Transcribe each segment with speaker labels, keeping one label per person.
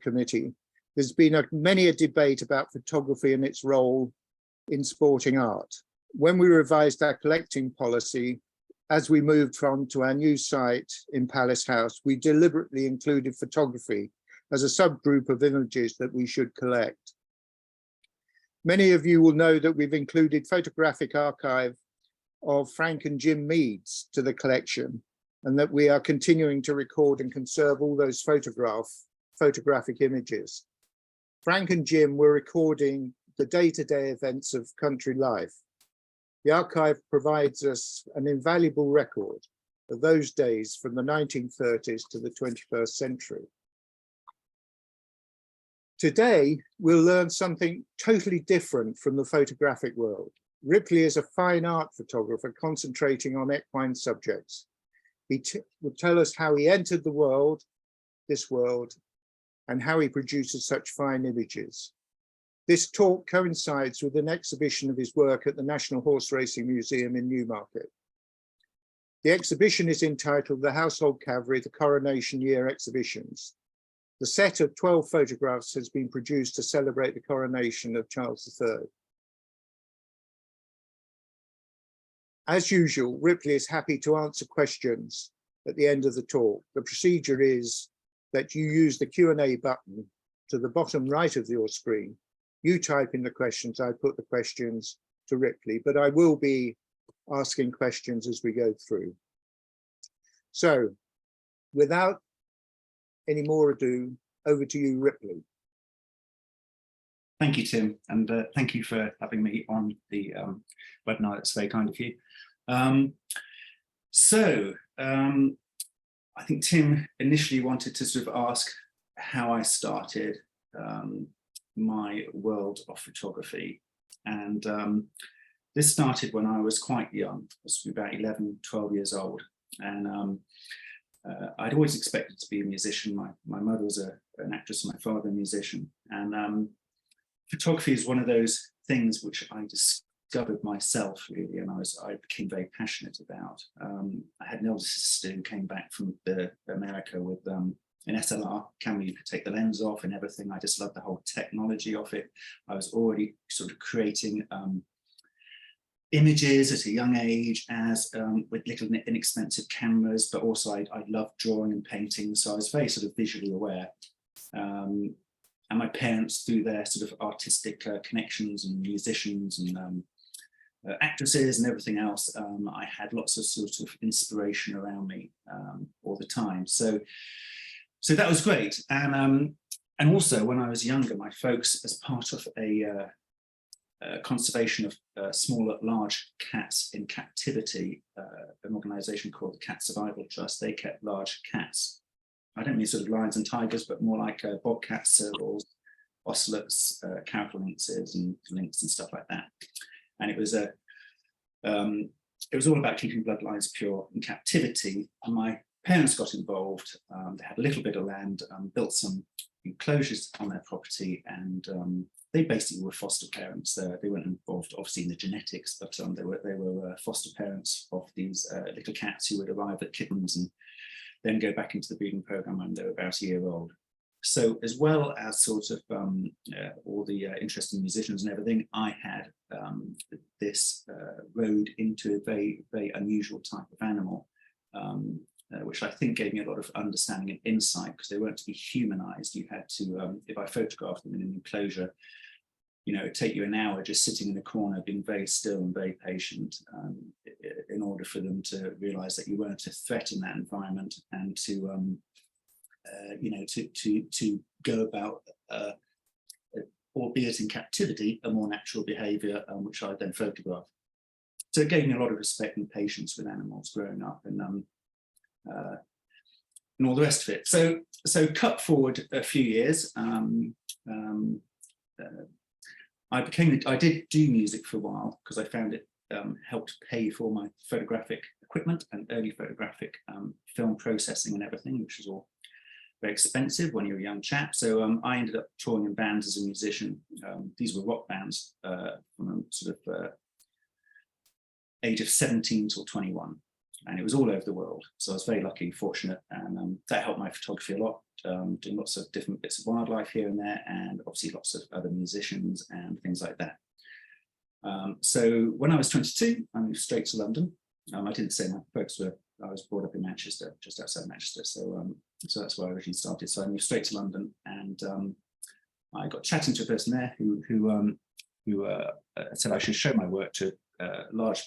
Speaker 1: committee, there's been many a debate about photography and its role in sporting art. When we revised our collecting policy, as we moved on to our new site in Palace House, we deliberately included photography as a subgroup of images that we should collect. Many of you will know that we've included photographic archive of Frank and Jim Meads to the collection, and that we are continuing to record and conserve all those photographic images. Frank and Jim were recording the day-to-day events of country life. The archive provides us an invaluable record of those days from the 1930s to the 21st century. Today, we'll learn something totally different from the photographic world. Ripley is a fine art photographer concentrating on equine subjects. He will tell us how he entered this world, and how he produces such fine images. This talk coincides with an exhibition of his work at the National Horseracing Museum in Newmarket. The exhibition is entitled The Household Cavalry, the Coronation Year Exhibitions. The set of 12 photographs has been produced to celebrate the coronation of Charles III. As usual, Ripley is happy to answer questions at the end of the talk. The procedure is that you use the Q&A button to the bottom right of your screen. You type in the questions, I put the questions to Ripley, but I will be asking questions as we go through. So, without any more ado, over to you, Ripley.
Speaker 2: Thank you, Tim, and thank you for having me on the webinar. That's very kind of you. I think Tim initially wanted to sort of ask how I started my world of photography. And this started when I was quite young. I was about 11, 12 years old. And I'd always expected to be a musician. My mother was an actress and my father a musician. And photography is one of those things which I discovered myself, really, and I became very passionate about. I had an elder sister who came back from America with an SLR camera. You could take the lens off and everything. I just loved the whole technology of it. I was already sort of creating images at a young age with little inexpensive cameras, but also I loved drawing and painting, so I was very sort of visually aware. And my parents, through their sort of artistic connections and musicians and actresses and everything else, I had lots of sort of inspiration around me all the time. So that was great. And also when I was younger, my folks, as part of a conservation of small at large cats in captivity, an organisation called the Cat Survival Trust, they kept large cats. I don't mean sort of lions and tigers, but more like bobcats, servals, ocelots, caracal lynxes and lynx and stuff like that. And it was all about keeping bloodlines pure in captivity. And my parents got involved. They had a little bit of land, built some enclosures on their property, and they basically were foster parents. They weren't involved, obviously, in the genetics, but they were foster parents of these little cats who would arrive at kittens and then go back into the breeding program when they were about a year old. So, as well as sort of all the interesting musicians and everything, I had this road into a very, very unusual type of animal, which I think gave me a lot of understanding and insight, because they weren't to be humanized. You had to, if I photographed them in an enclosure, you know, it'd take you an hour just sitting in a corner, being very still and very patient, in order for them to realize that you weren't a threat in that environment, and to, you know, to go about, albeit in captivity, a more natural behavior, which I then photographed. So it gave me a lot of respect and patience with animals growing up, and all the rest of it. So cut forward a few years. I did do music for a while because I found it helped pay for my photographic equipment and early photographic film processing and everything, which was all very expensive when you're a young chap. So I ended up touring in bands as a musician. These were rock bands from sort of age of 17 till 21. And it was all over the world. So I was very lucky, fortunate, and that helped my photography a lot. doing lots of different bits of wildlife here and there, and obviously lots of other musicians and things like that. So when I was 22, I moved straight to London. I didn't say my folks were, I was brought up in Manchester, just outside Manchester. So that's where I originally started. So I moved straight to London, and I got chatting to a person there who said I should show my work to a large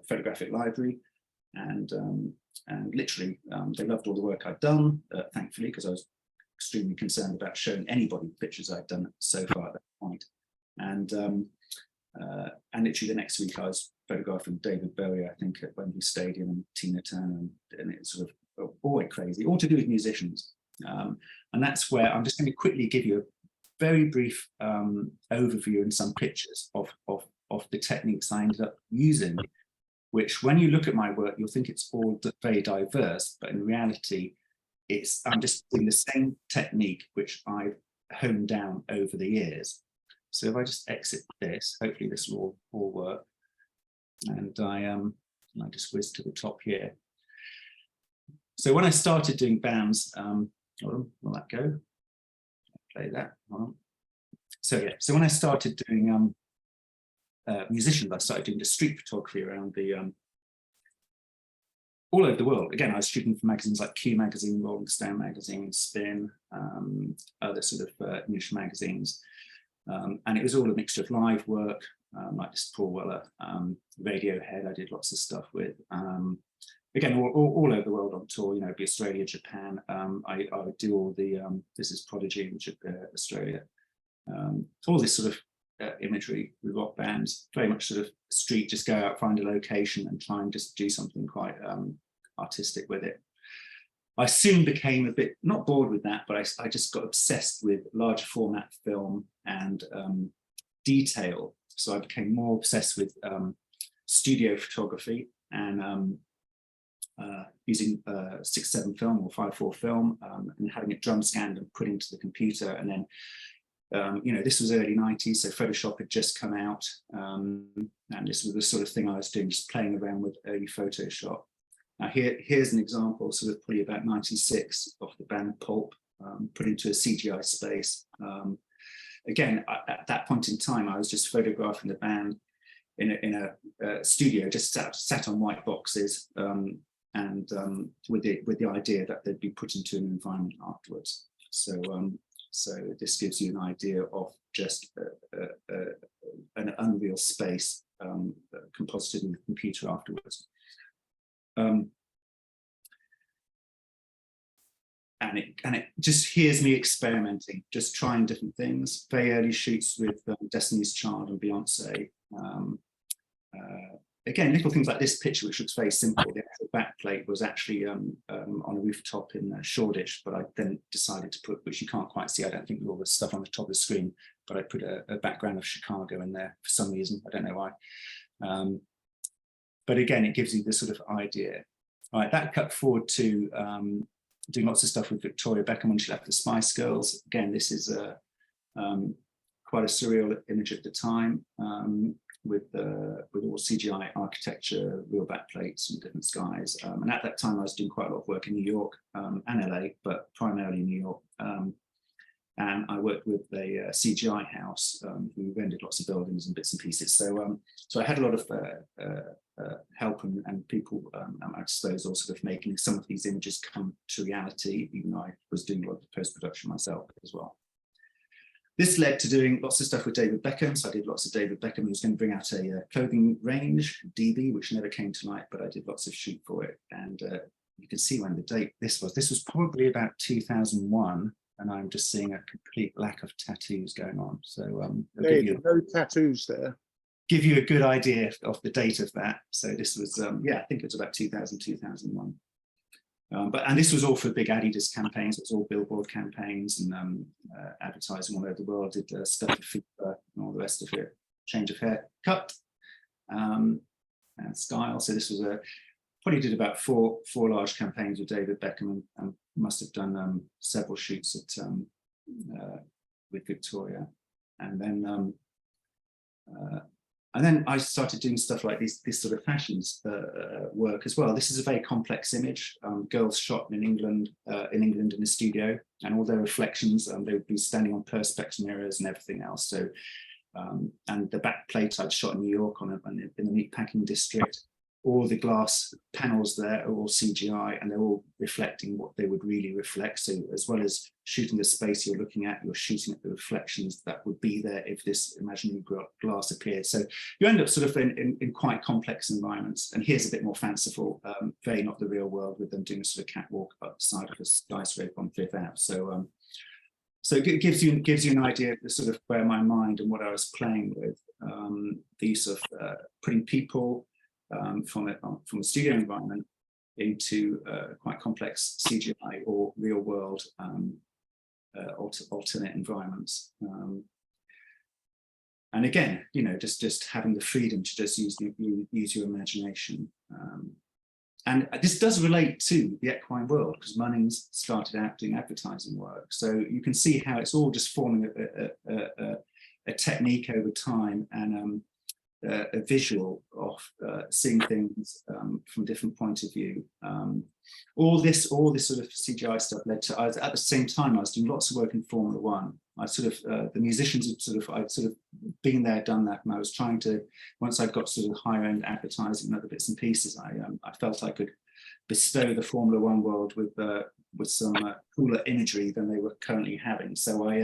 Speaker 2: photographic library, and literally they loved all the work I'd done, thankfully, because I was extremely concerned about showing anybody pictures I'd done so far at that point. And literally the next week I was photographing David Bowie, I think, at Wembley Stadium, and Tina Turner, and it's sort of all went crazy, all to do with musicians. And that's where I'm just going to quickly give you a very brief overview and some pictures of the techniques I ended up using, which when you look at my work, you'll think it's all very diverse, but in reality, I'm just doing the same technique which I've honed down over the years. So if I just exit this, hopefully this will all work. And I just whiz to the top here. So when I started doing bands, hold on, will that go? Play that. Hold on. So yeah, so when I started doing musicians, I started doing the street photography around the all over the world. Again, I was shooting for magazines like Q magazine, Rolling Stone magazine, Spin, other sort of niche magazines. And it was all a mixture of live work, like this Paul Weller, Radiohead, I did lots of stuff with. Again, all over the world on tour, you know, be Australia, Japan. I would do all the, this is Prodigy, which Australia. All this sort of imagery with rock bands, very much sort of street, just go out, find a location and try and just do something quite artistic with it. I soon became a bit, not bored with that, but I just got obsessed with large format film and detail. So I became more obsessed with studio photography and using 6:7 film or 5:4 film and having it drum scanned and put into the computer. And then, you know, this was early 90s, so Photoshop had just come out. And this was the sort of thing I was doing, just playing around with early Photoshop. Now here's an example, sort of probably about 96, of the band Pulp, put into a CGI space. Again, at that point in time, I was just photographing the band in a studio, just sat on white boxes, and with the idea that they'd be put into an environment afterwards. So this gives you an idea of just an unreal space composited in the computer afterwards. And it just hears me experimenting, just trying different things. Very early shoots with Destiny's Child and Beyonce. Again, little things like this picture, which looks very simple. The actual backplate was actually on a rooftop in Shoreditch, but I then decided to put, which you can't quite see, I don't think, with all the stuff on the top of the screen, but I put a background of Chicago in there for some reason, I don't know why. But again, it gives you this sort of idea. All right, that cut forward to doing lots of stuff with Victoria Beckham when she left the Spice Girls. Again, this is quite a surreal image at the time, with all CGI architecture, real backplates and different skies. And at that time, I was doing quite a lot of work in New York and LA, but primarily New York. And I worked with a CGI house who rendered lots of buildings and bits and pieces. So I had a lot of help and people at my disposal, sort of making some of these images come to reality, even though I was doing a lot of post-production myself as well. This led to doing lots of stuff with David Beckham. So I did lots of David Beckham. He was going to bring out a clothing range, DB, which never came to light, but I did lots of shoot for it. And you can see when the date this was. This was probably about 2001. And I'm just seeing a complete lack of tattoos going on. So
Speaker 1: no tattoos there.
Speaker 2: Give you a good idea of the date of that. So this was, yeah, I think it was about 2000, 2001. And this was all for big Adidas campaigns. It was all billboard campaigns and advertising all over the world. Did stuff for FIFA and all the rest of it. Change of haircut and style. So this was probably did about four large campaigns with David Beckham, and must have done several shoots at with Victoria. And then And then I started doing stuff like this sort of fashions work as well. This is a very complex image. Girls shot in England in a studio, and all their reflections, they would be standing on perspex mirrors and everything else. So, and the back plate I'd shot in New York in the meatpacking district. All the glass panels there are all CGI, and they're all reflecting what they would really reflect. So as well as shooting the space you're looking at, you're shooting at the reflections that would be there if this imaginary glass appeared. So you end up sort of in quite complex environments. And here's a bit more fanciful, very not the real world, with them doing a sort of catwalk up the side of a skyscraper on Fifth Ave. So so it gives you an idea of the sort of where my mind and what I was playing with. The use of putting people from a studio environment into quite complex CGI or real world alternate environments. And again, you know, just having the freedom to just use your imagination. And this does relate to the equine world, because Munnings started out doing advertising work. So you can see how it's all just forming a technique over time, and a visual of seeing things from a different point of view. All this sort of CGI stuff led to, at the same time, I was doing lots of work in Formula One. I sort of, the musicians I'd sort of been there, done that, and I was trying to, once I got sort of higher end advertising and other bits and pieces, I felt I could bestow the Formula One world with some cooler imagery than they were currently having. So I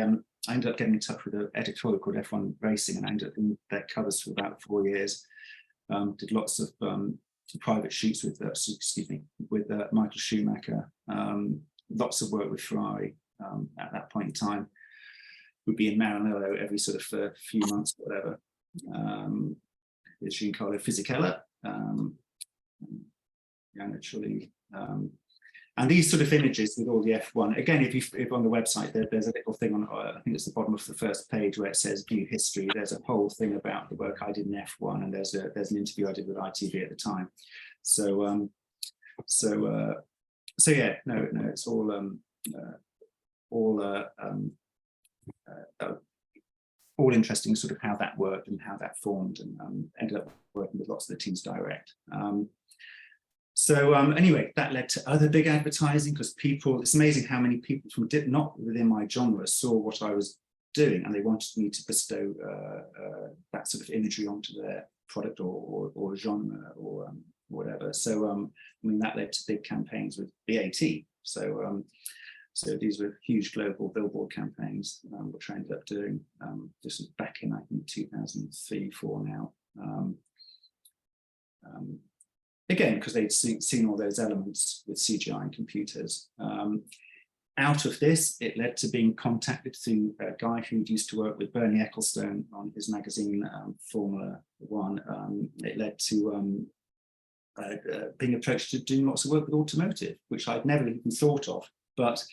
Speaker 2: ended up getting in touch with an editorial called F1 Racing, and I ended up in their covers for about 4 years. Did lots of private shoots with, with Michael Schumacher. Lots of work with Ferrari at that point in time. Would be in Maranello every sort of few months, whatever. With Giancarlo Fisichella, naturally. And these sort of images with all the F1, again, if on the website, there's a little thing on, I think it's the bottom of the first page where it says view history. There's a whole thing about the work I did in F1, and there's an interview I did with ITV at the time. So yeah, no, it's all interesting, sort of how that worked and how that formed, and ended up working with lots of the teams direct. So anyway, that led to other big advertising, because it's amazing how many people from not within my genre saw what I was doing, and they wanted me to bestow that sort of imagery onto their product or genre or whatever. So I mean, that led to big campaigns with BAT. So these were huge global billboard campaigns, which I ended up doing. This was back in, I think, 2003, 4 now. Again, because they'd seen all those elements with CGI and computers. Out of this, it led to being contacted through a guy who used to work with Bernie Ecclestone on his magazine, Formula One. It led to being approached to doing lots of work with automotive, which I'd never even thought of. But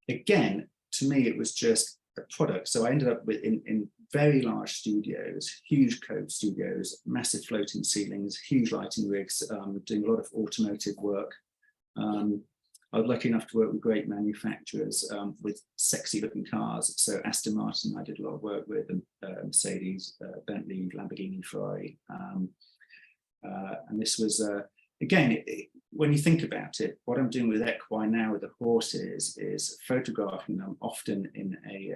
Speaker 2: again, to me, it was just a product. So I ended up with in very large studios, huge code studios, massive floating ceilings, huge lighting rigs, doing a lot of automotive work. I was lucky enough to work with great manufacturers with sexy looking cars. So Aston Martin, I did a lot of work with, and Mercedes, Bentley, Lamborghini, Ferrari. And this was, again, when you think about it, what I'm doing with equine now with the horses is photographing them often in a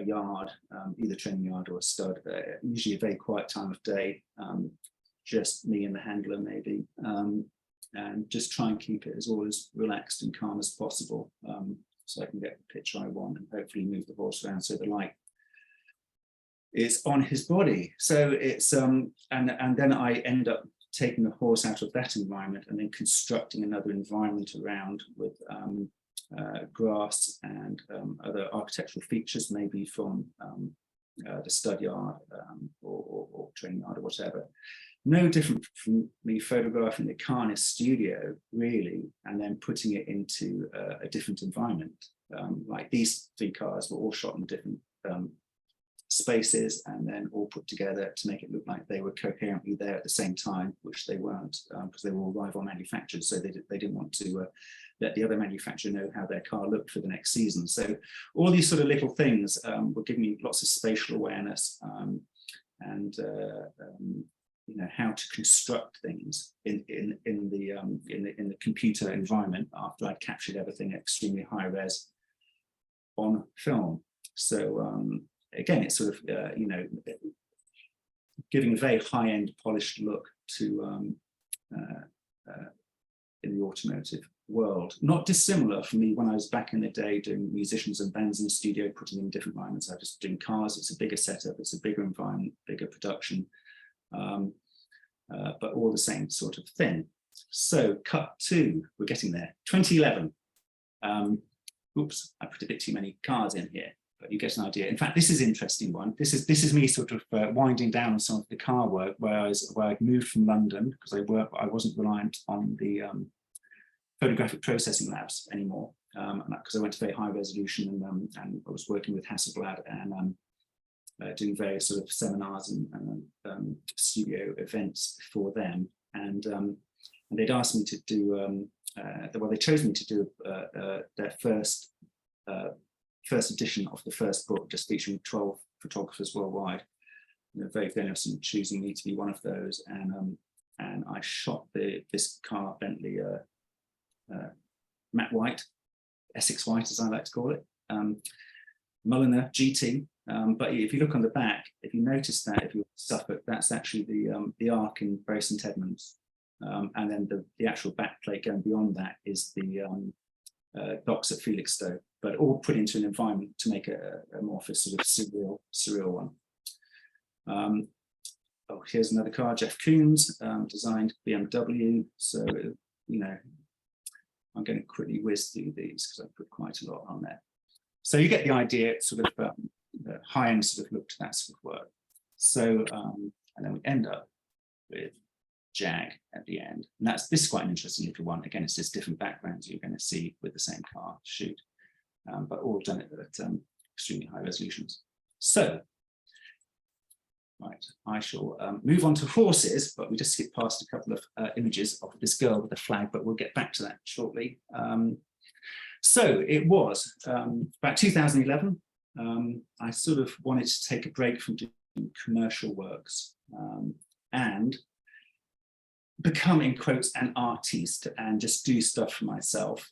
Speaker 2: yard, either training yard or a stud, usually a very quiet time of day, just me and the handler maybe, and just try and keep it as relaxed and calm as possible, so I can get the picture I want and hopefully move the horse around so the light is on his body. So it's and then I end up taking the horse out of that environment and then constructing another environment around with grass and other architectural features, maybe from the stud yard or training yard or whatever. No different from me photographing the car in a studio, really, and then putting it into a different environment. Like these 3 cars were all shot in different spaces and then all put together to make it look like they were coherently there at the same time, which they weren't, because they were all rival manufacturers, so they didn't want to let the other manufacturer know how their car looked for the next season. So all these sort of little things were giving me lots of spatial awareness and you know, how to construct things in the computer environment after I'd captured everything at extremely high res on film. So again, it's sort of you know, giving a very high-end polished look to in the automotive world. Not dissimilar for me when I was back in the day doing musicians and bands in the studio, putting in different environments. I was just doing cars. It's a bigger setup, it's a bigger environment, bigger production, but all the same sort of thing. So cut to, we're getting there, 2011. Oops, I put a bit too many cards in here, but you get an idea. In fact, this is an interesting one. This is me sort of winding down on some of the car work where I moved from London because I wasn't reliant on the photographic processing labs anymore, because I went to very high resolution and I was working with Hasselblad and doing various sort of seminars and studio events for them. And they'd asked me to do, well, they chose me to do their first edition of the first book, just featuring 12 photographers worldwide. They're very generous in choosing me to be one of those. And I shot this car, Bentley matte white, Essex white as I like to call it, Mulliner GT. But if you look on the back, if you notice that, if you're Suffolk, that's actually the Arc in Bury St Edmunds. And then the actual backplate going beyond that is the docks at Felixstowe, but all put into an environment to make a more of a sort of surreal one. Oh, here's another car, Jeff Koons, designed BMW. So, you know, I'm going to quickly whiz through these because I put quite a lot on there. So you get the idea, sort of the high-end sort of look to that sort of work. So, and then we end up with Jag at the end. And this is quite an interesting little one. Again, it's just different backgrounds you're going to see with the same car shoot, but all done at extremely high resolutions. So, right, I shall move on to horses, but we just skipped past a couple of images of this girl with the flag, but we'll get back to that shortly. So it was about 2011. I sort of wanted to take a break from doing commercial works and become, in quotes, an artiste and just do stuff for myself.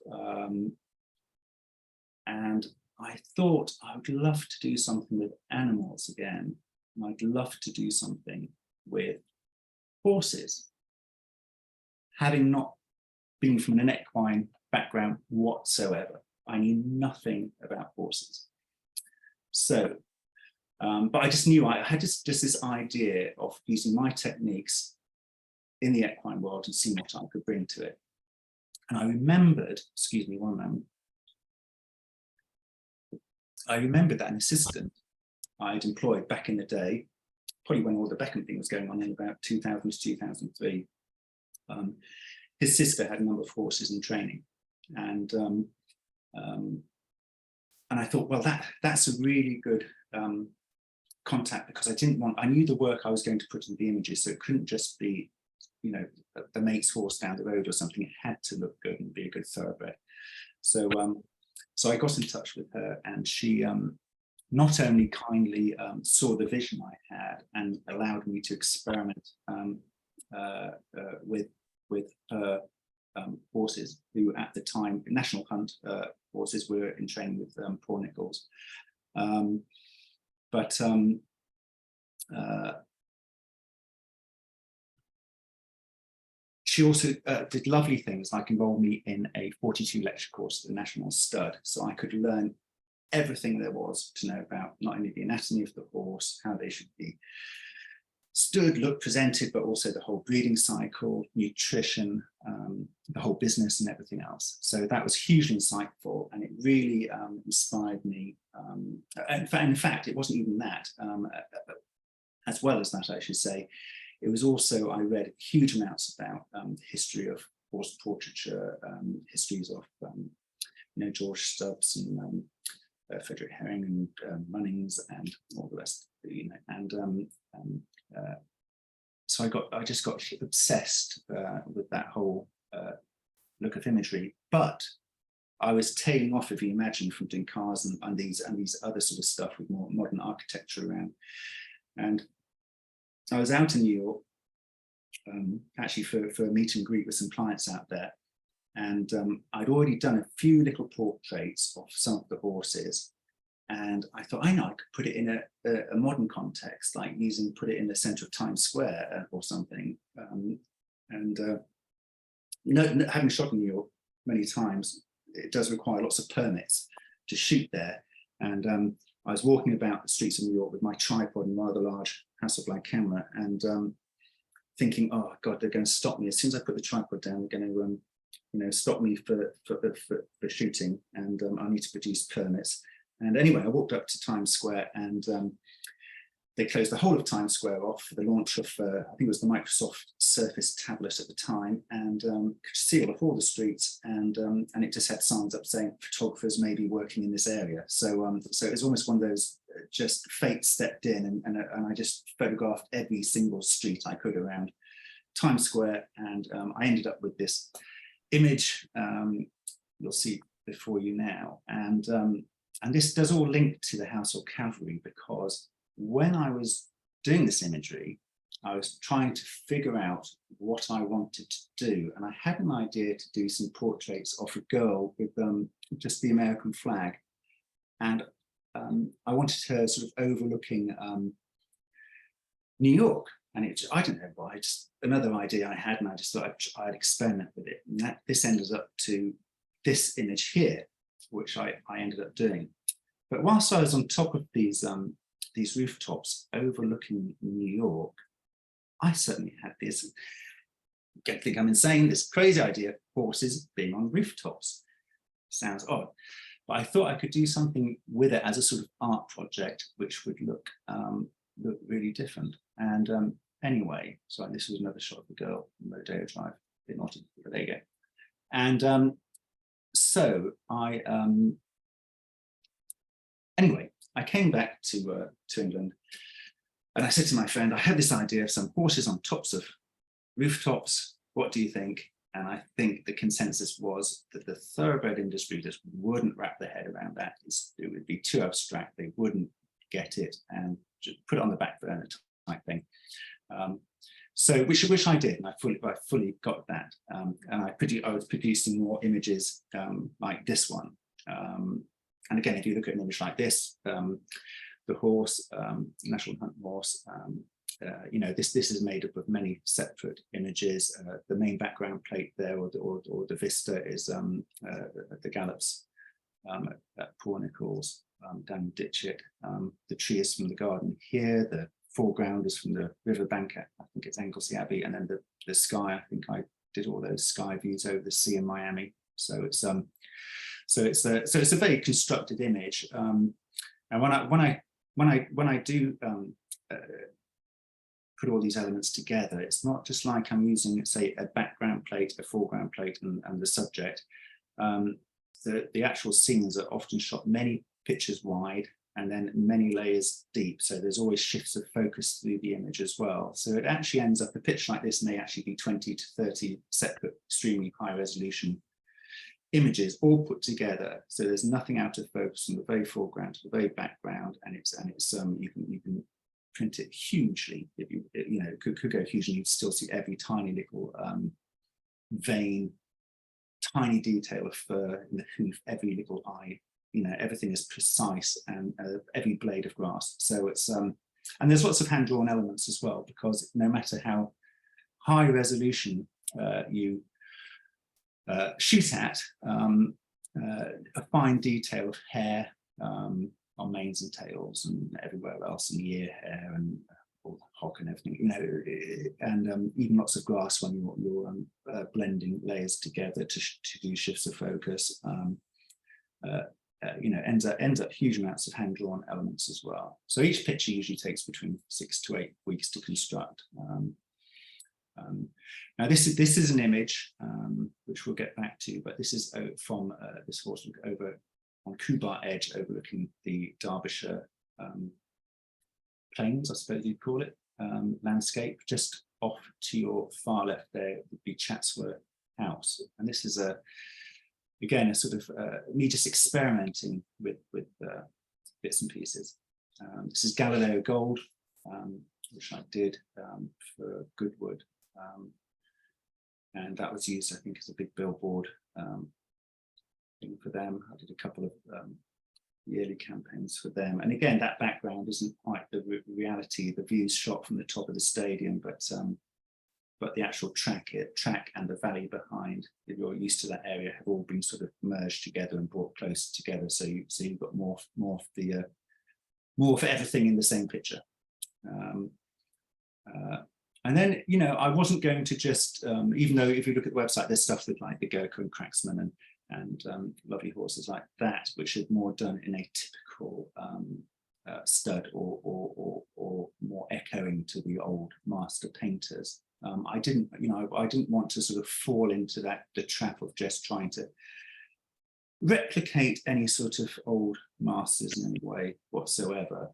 Speaker 2: And I thought I would love to do something with animals again. And I'd love to do something with horses. Having not been from an equine background whatsoever, I knew nothing about horses. So, but I just knew I had just this idea of using my techniques in the equine world and seeing what I could bring to it. And I remembered, excuse me one moment, I remembered that an assistant I'd employed back in the day, probably when all the Beckham thing was going on in about 2000 to 2003, his sister had a number of horses in training. And I thought, well, that's a really good contact, because I knew the work I was going to put into the images, so it couldn't just be, you know, the mate's horse down the road or something. It had to look good and be a good thoroughbred. So so I got in touch with her, and she not only kindly saw the vision I had and allowed me to experiment with her horses, who at the time, National Hunt horses, were in training with Paul Nichols. She also did lovely things like enroll me in a 42 lecture course at the National Stud, so I could learn everything there was to know about not only the anatomy of the horse, how they should be stood, look, presented, but also the whole breeding cycle, nutrition, the whole business and everything else. So that was hugely insightful, and it really inspired me. In fact, it wasn't even that. As well as that, I should say, it was also, I read huge amounts about the history of horse portraiture, histories of you know, George Stubbs and Frederick Herring and Munnings and all the rest, you know, and so I just got obsessed with that whole look of imagery. But I was tailing off, if you imagine, from doing cars and these other sort of stuff with more modern architecture around. And I was out in New York, actually for a meet and greet with some clients out there. And I'd already done a few little portraits of some of the horses. And I thought, I know, I could put it in a modern context, like put it in the center of Times Square or something. Having shot in New York many times, it does require lots of permits to shoot there. And I was walking about the streets of New York with my tripod and rather large Hasselblad camera, and thinking, oh God, they're going to stop me as soon as I put the tripod down. They're going to, stop me for shooting, and I need to produce permits. And anyway, I walked up to Times Square, and they closed the whole of Times Square off for the launch of, I think it was the Microsoft Surface tablet at the time, and could see all the streets, and it just had signs up saying photographers may be working in this area. So so it was almost one of those, just fate stepped in, and I just photographed every single street I could around Times Square, and I ended up with this image you'll see before you now, and this does all link to the Household Cavalry, because when I was doing this imagery, I was trying to figure out what I wanted to do. And I had an idea to do some portraits of a girl with just the American flag. And I wanted her sort of overlooking New York. And I don't know why, just another idea I had, and I just thought I'd experiment with it. And this ended up to this image here, which I ended up doing. But whilst I was on top of these rooftops overlooking New York, I certainly had this, don't think I'm insane, this crazy idea of horses being on rooftops. Sounds odd, but I thought I could do something with it as a sort of art project, which would look really different. And anyway, so this was another shot of the girl on Rodeo Drive, a bit naughty, but there you go. And so anyway, I came back to England, and I said to my friend, I had this idea of some horses on tops of rooftops. What do you think? And I think the consensus was that the thoroughbred industry just wouldn't wrap their head around that. It would be too abstract. They wouldn't get it, and just put it on the back burner type thing. So which I did, and I fully got that. And I was producing more images like this one. And again, if you look at an image like this, the horse, National Hunt horse, this is made up of many separate images. The main background plate there, or the vista, is the gallops at Poor Nichols, down Ditchit. The tree is from the garden here. The foreground is from the riverbank at, I think it's Anglesey Abbey, and then the sky. I think I did all those sky views over the sea in Miami. So it's a very constructed image. And when I do put all these elements together, it's not just like I'm using, say, a background plate, a foreground plate, and the subject. The actual scenes are often shot many pictures wide and then many layers deep. So there's always shifts of focus through the image as well. So it actually ends up, a picture like this may actually be 20 to 30 separate, extremely high resolution images all put together. So there's nothing out of focus from the very foreground to the very background, and you can print it hugely. If it could go hugely, you'd still see every tiny little vein, tiny detail of fur in the hoof, every little eye. Everything is precise, and every blade of grass. So it's and there's lots of hand-drawn elements as well, because no matter how high resolution you shoot at, a fine detail of hair on manes and tails and everywhere else, and ear hair and all the hock and everything, and even lots of grass when you're blending layers together to do shifts of focus. Ends up huge amounts of hand-drawn elements as well. So each picture usually takes between 6 to 8 weeks to construct. Now this is an image which we'll get back to, but this is from this horse over on Kubar Edge, overlooking the Derbyshire plains, I suppose you'd call it, landscape. Just off to your far left there would be Chatsworth House, and this is again, a sort of me just experimenting with bits and pieces. This is Galileo Gold, which I did for Goodwood. And that was used, I think, as a big billboard thing for them. I did a couple of yearly campaigns for them. And again, that background isn't quite the reality. The views shot from the top of the stadium, but the actual track and the valley behind, if you're used to that area, have all been sort of merged together and brought closer together. So you've got more for everything in the same picture. And then, you know, I wasn't going to just, even though if you look at the website, there's stuff with like the Gurkha and Cracksman and lovely horses like that, which are more done in a typical stud or more echoing to the old master painters. I didn't want to sort of fall into the trap of just trying to replicate any sort of old masters in any way whatsoever.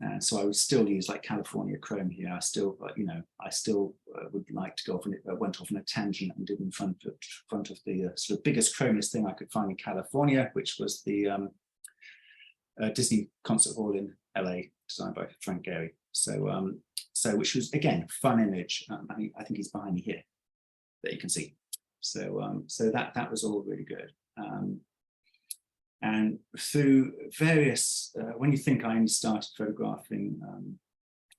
Speaker 2: And so I would still use like California chrome here. I still would like to go off, and went off on a tangent and did in front of the sort of biggest chromiest thing I could find in California, which was the Disney Concert Hall in LA, designed by Frank Gehry. So which was, again, fun image. I think he's behind me here, that you can see. So that was all really good. And through various, when you think I only started photographing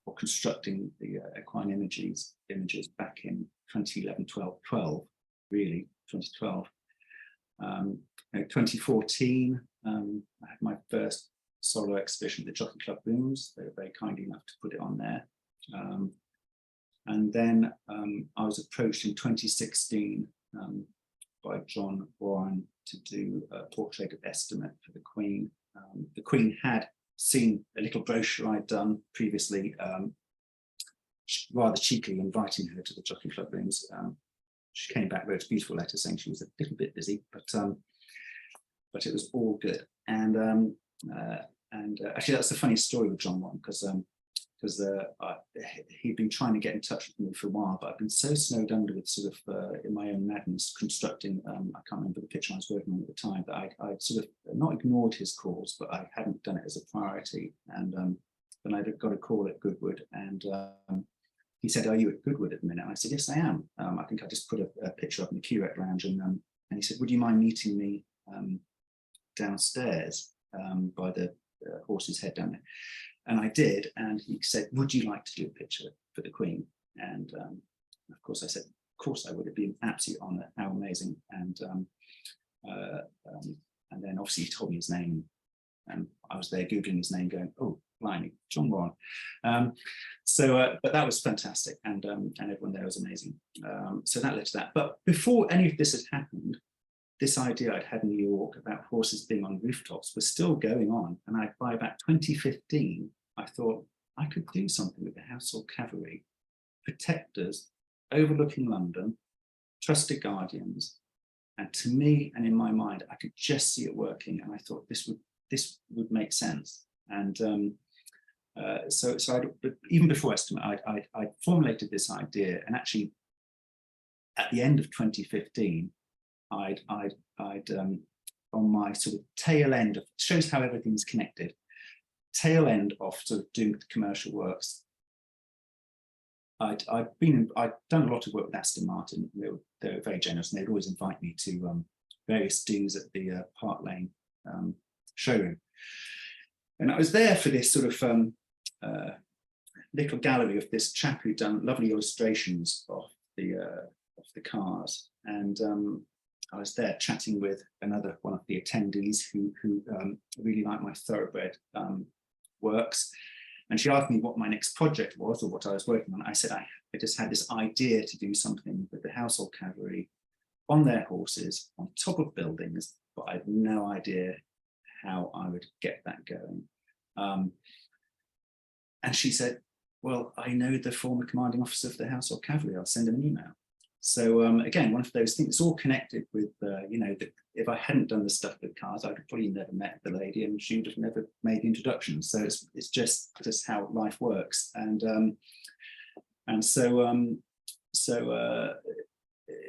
Speaker 2: or constructing the equine images back in 2011, 12, really, 2012. 2014, I had my first solo exhibition at the Jockey Club Rooms. They were very kind enough to put it on there. And then I was approached in 2016 by John Warren to do a portrait of Estimate for the Queen. The Queen had seen a little brochure I'd done previously, rather cheekily inviting her to the Jockey Club Rooms. She came back, wrote a beautiful letter saying she was a little bit busy, but it was all good. And actually, that's a funny story with John Warren, because he'd been trying to get in touch with me for a while, but I've been so snowed under with sort of in my own madness constructing, I can't remember the picture I was working on at the time, but I'd sort of not ignored his calls, but I hadn't done it as a priority. And then I got a call at Goodwood, and he said, "Are you at Goodwood at the minute?" And I said, "Yes, I am. I think I just put a picture up in the Curate Lounge," and he said, "Would you mind meeting me downstairs by the Horse's Head down there?" And I did, and he said, "Would you like to do a picture for the Queen?" And of course I said, "Of course I would. It'd be an absolute honour. How amazing!" And then obviously he told me his name, and I was there googling his name, going, "Oh, blimey, John Warren." But that was fantastic, and everyone there was amazing. So that led to that. But before any of this had happened, this idea I'd had in New York about horses being on rooftops was still going on. And by about 2015, I thought I could do something with the Household Cavalry, protectors, overlooking London, trusted guardians. And to me, and in my mind, I could just see it working. And I thought this would make sense. And so even before Estimate, I formulated this idea. And actually, at the end of 2015, I'd on my sort of tail end of, shows how everything's connected, tail end of sort of doing the commercial works. I'd done a lot of work with Aston Martin. They were very generous, and they'd always invite me to various do's at the Park Lane showroom. And I was there for this sort of little gallery of this chap who'd done lovely illustrations of the cars. And I was there chatting with another one of the attendees who really liked my thoroughbred works. And she asked me what my next project was, or what I was working on. I said, I just had this idea to do something with the Household Cavalry on their horses, on top of buildings, but I had no idea how I would get that going. And she said, "Well, I know the former commanding officer of the Household Cavalry. I'll send him an email." So again, one of those things, it's all connected with, if I hadn't done the stuff with cars, I'd probably never met the lady, and she would have never made the introduction. So it's just how life works. And so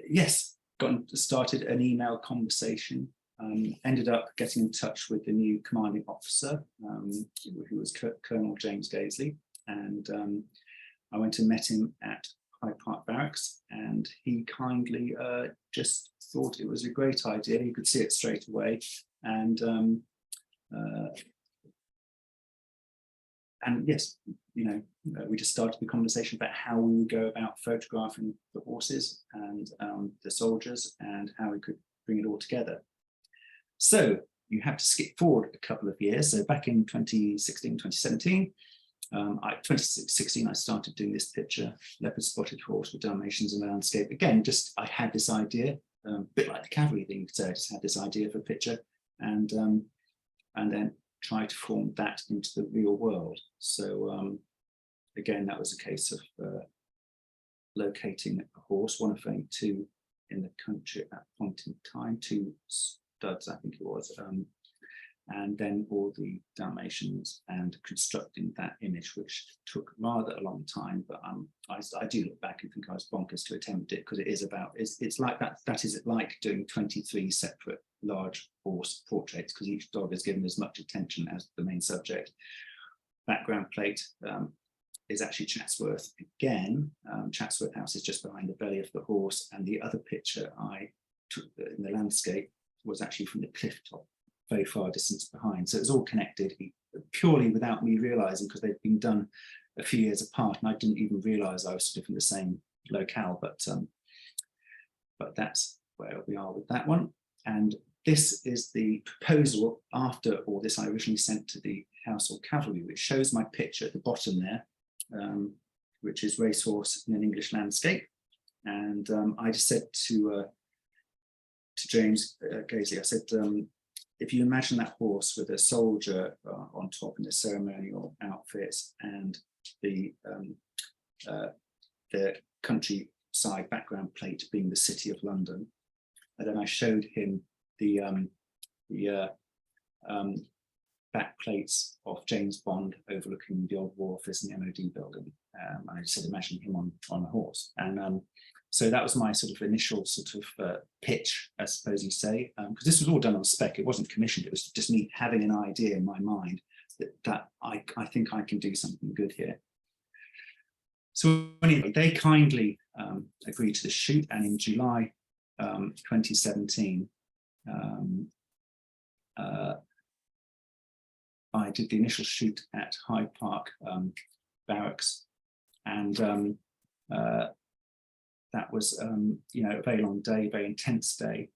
Speaker 2: yes, started an email conversation. Ended up getting in touch with the new commanding officer, who was Colonel James Gaisley, and I went and met him at Hyde Park Barracks, and he kindly just thought it was a great idea. He could see it straight away, and yes, you know, we just started the conversation about how we would go about photographing the horses and the soldiers, and how we could bring it all together. So you have to skip forward a couple of years. So back in 2016, 2017, 2016, I started doing this picture, leopard spotted horse with Dalmatians in the landscape. Again, just I had this idea, a bit like the cavalry thing, so I just had this idea for a picture, and then try to form that into the real world. So again, that was a case of locating a horse, one of only two in the country at that point in time, two studs, I think it was, and then all the Dalmatians and constructing that image, which took rather a long time, but I do look back and think I was bonkers to attempt it, because it is about, it's like that is like doing 23 separate large horse portraits, because each dog is given as much attention as the main subject. Background plate is actually Chatsworth again. Chatsworth House is just behind the belly of the horse, and the other picture I took in the landscape was actually from the cliff top, very far distance behind. So it was all connected purely without me realizing, because they'd been done a few years apart, and I didn't even realize I was sort of in the same locale. But that's where we are with that one. And this is the proposal after all this I originally sent to the Household Cavalry, which shows my picture at the bottom there, which is racehorse in an English landscape. And I just said to James Gaisley, I said, if you imagine that horse with a soldier on top in the ceremonial outfits, and the countryside background plate being the City of London, and then I showed him the back plates of James Bond overlooking the old War Office and the MOD building. I said, imagine him on a horse. And so that was my sort of initial sort of pitch, I suppose you say, because this was all done on spec. It wasn't commissioned. It was just me having an idea in my mind that I think I can do something good here. So anyway, they kindly agreed to the shoot, and in July 2017, I did the initial shoot at Hyde Park Barracks, and that was, you know, a very long day, very intense day,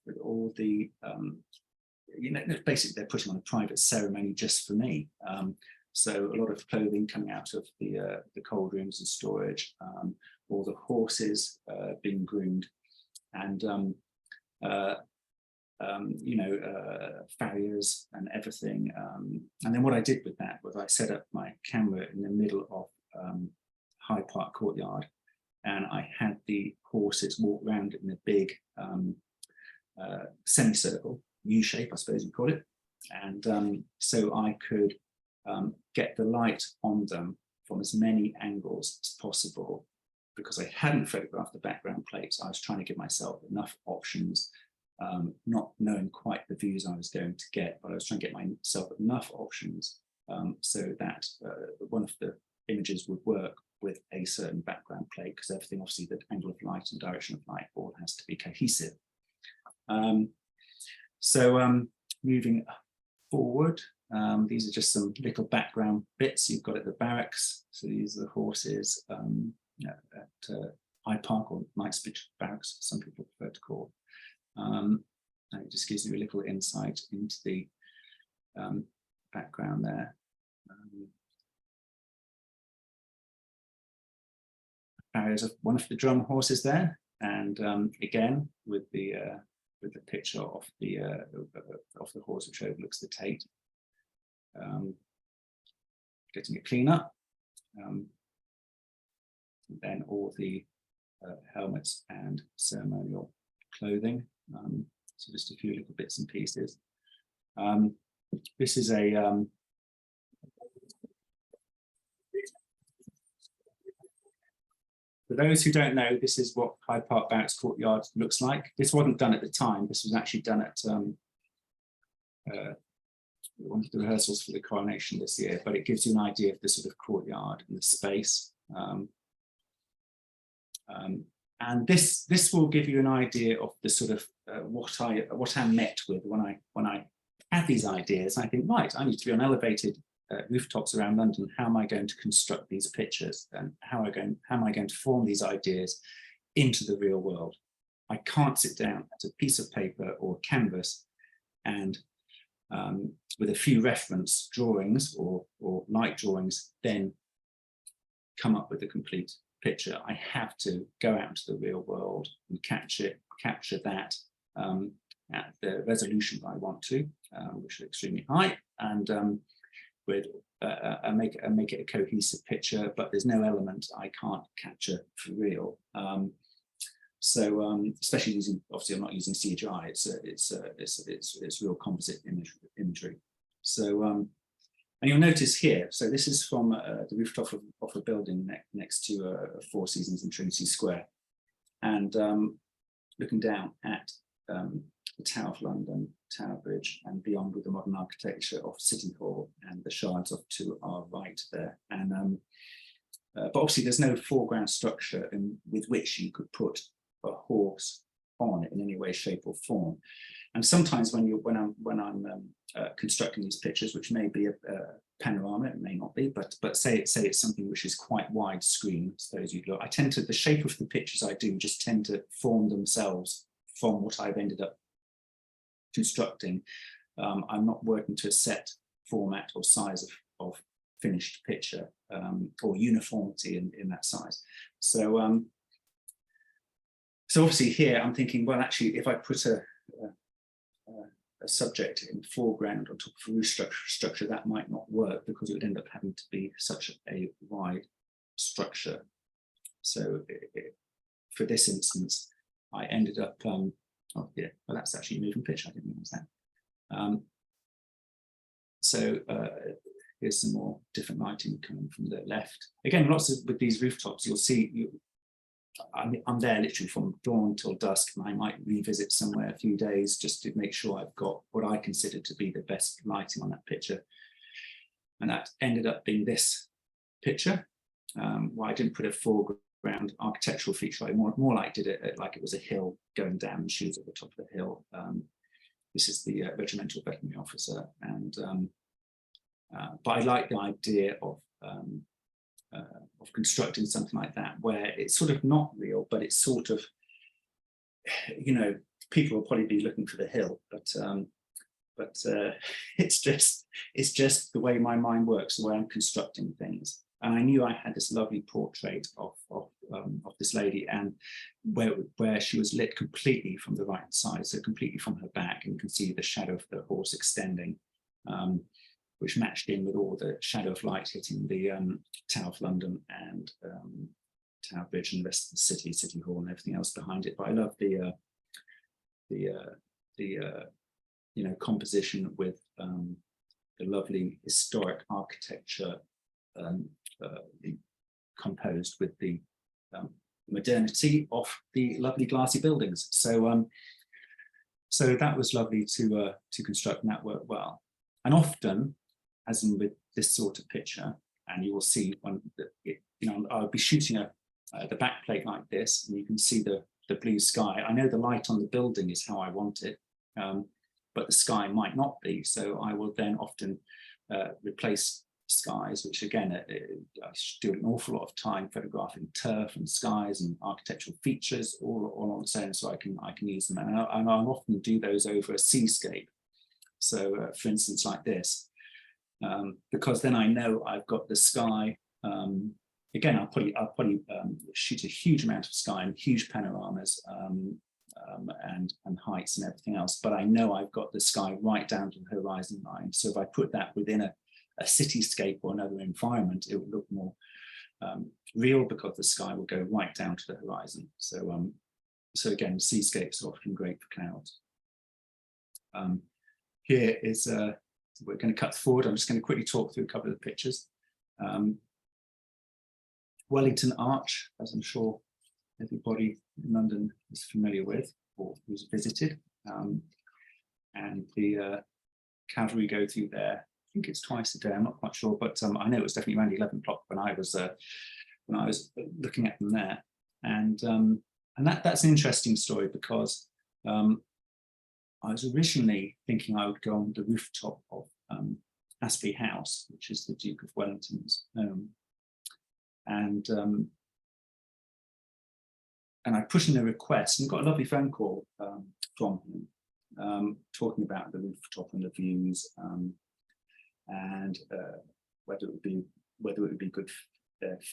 Speaker 2: with all the, you know, basically they're putting on a private ceremony just for me. So a lot of clothing coming out of the cold rooms and storage, all the horses being groomed, and you know, farriers and everything. And then what I did with that was I set up my camera in the middle of Hyde Park Courtyard, and I had the horses walk around in a big semicircle, U-shape, I suppose you call it. And so I could get the light on them from as many angles as possible, because I hadn't photographed the background plates. I was trying to give myself enough options, not knowing quite the views I was going to get, but I was trying to get myself enough options so that one of the images would work with a certain background plate, because everything, obviously, the angle of light and direction of light all has to be cohesive. Moving forward, these are just some little background bits you've got at the barracks. So these are the horses at Hyde Park, or Knightsbridge Barracks, some people prefer to call. And it just gives you a little insight into the background there. Barriers of one of the drum horses there, and again with the picture of the horse which overlooks the Tate. Getting it clean up, and then all the helmets and ceremonial clothing. So just a few little bits and pieces. This is a For those who don't know, this is what Hyde Park Barracks courtyard looks like. This wasn't done at the time. This was actually done at one of the rehearsals for the coronation this year, but it gives you an idea of the sort of courtyard and the space. And this will give you an idea of the sort of what I met with when I had these ideas. I think, right, I need to be on elevated rooftops around London. How am I going to construct these pictures, and how am I going to form these ideas into the real world? I can't sit down at a piece of paper or canvas and with a few reference drawings or light drawings, then come up with a complete picture. I have to go out into the real world and capture that at the resolution that I want to, which is extremely high, and make it a cohesive picture. But there's no element I can't capture for real. Especially using, obviously I'm not using CGI. It's real composite imagery. So and you'll notice here, so this is from the rooftop of a building next to Four Seasons in Trinity Square, and looking down at the Tower of London, Tower Bridge, and beyond with the modern architecture of City Hall and the shards off to our right there. And but obviously there's no foreground structure with which you could put a horse on in any way, shape, or form. And sometimes when I'm constructing these pictures, which may be a panorama, it may not be, but say it's something which is quite widescreen, suppose you'd look. I tend to, the shape of the pictures I do just tend to form themselves from what I've ended up constructing. I'm not working to a set format or size of finished picture, or uniformity in that size. So so obviously here I'm thinking, well, actually, if I put a subject in the foreground on top of a roof structure, that might not work because it would end up having to be such a wide structure. So for this instance, I ended up, oh yeah, well, that's actually a moving picture, I didn't realize that. So here's some more different lighting coming from the left. Again, with these rooftops, you'll see, I'm there literally from dawn till dusk, and I might revisit somewhere a few days just to make sure I've got what I consider to be the best lighting on that picture. And that ended up being this picture, where I didn't put a foreground architectural feature, I more like did it like it was a hill going down, and she was at the top of the hill. This is the regimental veterinary officer, and but I like the idea of constructing something like that, where it's sort of not real, but it's sort of, you know, people will probably be looking for the hill, but it's just the way my mind works, the way I'm constructing things. And I knew I had this lovely portrait of this lady, and where she was lit completely from the right side, so completely from her back, and you can see the shadow of the horse extending, which matched in with all the shadow of light hitting the Tower of London and Tower Bridge and the rest of the city, City Hall, and everything else behind it. But I love the you know, composition with the lovely historic architecture composed with the modernity of the lovely glassy buildings. So so that was lovely to construct, and that worked well. And often, as in with this sort of picture, and you will see when you know, I'll be shooting the back plate like this, and you can see the blue sky. I know the light on the building is how I want it, but the sky might not be. So I will then often replace skies, which again, I do an awful lot of time photographing turf and skies and architectural features all on its own, so I can use them. And I'll often do those over a seascape. So for instance, like this, because then I know I've got the sky. Again, I'll probably shoot a huge amount of sky and huge panoramas and heights and everything else, but I know I've got the sky right down to the horizon line. So if I put that within a cityscape or another environment, it would look more real, because the sky will go right down to the horizon. So so again, seascapes are often great for clouds. Here is we're going to cut forward. I'm just going to quickly talk through a couple of the pictures. Wellington Arch, as I'm sure everybody in London is familiar with or who's visited. And the cavalry go through there. I think it's twice a day. I'm not quite sure, but I know it was definitely around 11 o'clock when I was looking at them there. And that's an interesting story because I was originally thinking I would go on the rooftop of Astley House, which is the Duke of Wellington's home, and I put in a request and got a lovely phone call from him, talking about the rooftop and the views, and whether it would be good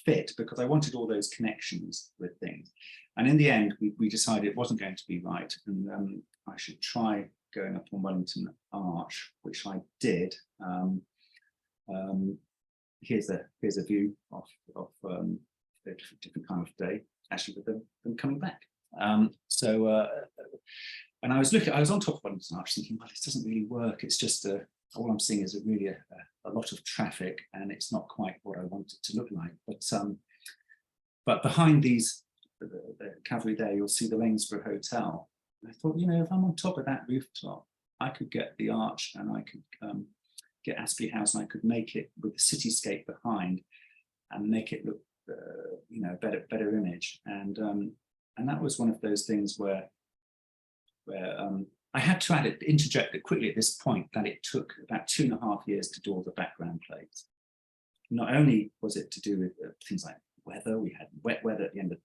Speaker 2: fit, because I wanted all those connections with things. And in the end, we decided it wasn't going to be right, and I should try going up on Wellington Arch, which I did. Here's a view of a different kind of day, actually, with them coming back. And I was on top of Wellington Arch thinking, well, this doesn't really work. It's just all I'm seeing is a lot of traffic, and it's not quite what I want it to look like. But behind the cavalry there, you'll see the Lanesborough Hotel. And I thought, if I'm on top of that rooftop, I could get the arch, and I could get Astley House, and I could make it with the cityscape behind, and make it look, better image. And that was one of those things where I had to interject quickly at this point that it took about 2.5 years to do all the background plates. Not only was it to do with things like weather, we had wet weather at the end of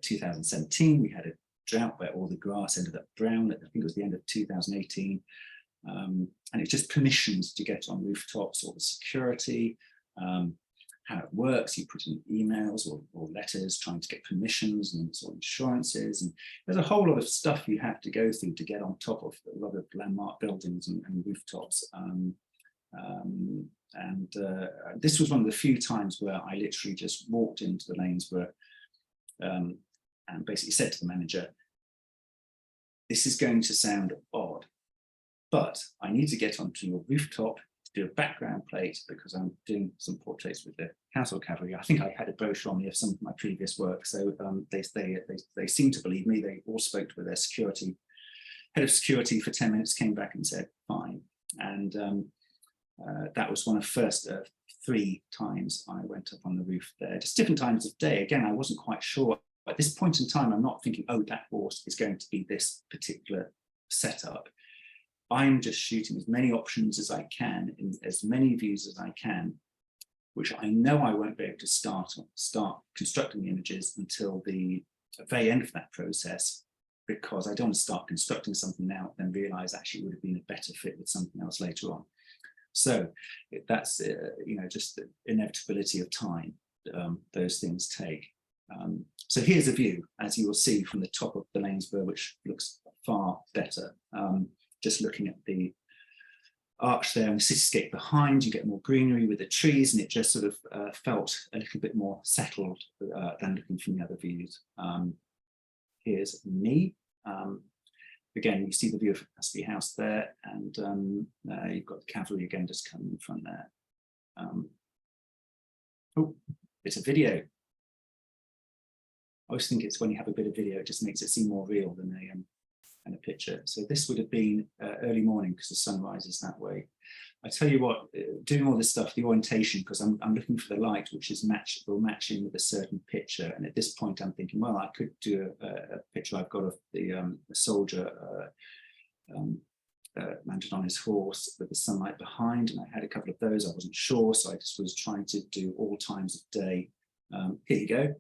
Speaker 2: 2017, we had a drought where all the grass ended up brown, I think it was the end of 2018, and it's just permissions to get on rooftops, or the security, how it works. You put in emails or letters trying to get permissions and sort of insurances, and there's a whole lot of stuff you have to go through to get on top of a lot of landmark buildings and rooftops. This was one of the few times where I literally just walked into the Lanesborough and basically said to the manager, this is going to sound odd, but I need to get onto your rooftop to do a background plate because I'm doing some portraits with the Household Cavalry. I think I had a brochure on me of some of my previous work, so they seemed to believe me. They all spoke with their head of security for 10 minutes, came back and said fine. And that was one of the first 3 times I went up on the roof there, just different times of day. Again, I wasn't quite sure. At this point in time, I'm not thinking, oh, that horse is going to be this particular setup. I'm just shooting as many options as I can, in as many views as I can, which I know I won't be able to start constructing the images until the very end of that process, because I don't want to start constructing something now and then realize actually it would have been a better fit with something else later on. So that's just the inevitability of time those things take. So here's a view, as you will see, from the top of the Lanesborough, which looks far better. Just looking at the arch there and the cityscape behind, you get more greenery with the trees, and it just sort of felt a little bit more settled than looking from the other views. Here's me. Again, you see the view of Astley House there, and you've got the cavalry again just coming in front there. Oh, it's a video. I always think it's when you have a bit of video, it just makes it seem more real than a picture. So this would have been early morning because the sun rises that way. I tell you what, doing all this stuff, the orientation, because I'm looking for the light which is will match in with a certain picture. And at this point, I'm thinking, well, I could do a picture I've got of the soldier mounted on his horse with the sunlight behind, and I had a couple of those. I wasn't sure, so I just was trying to do all times of day. Here you go.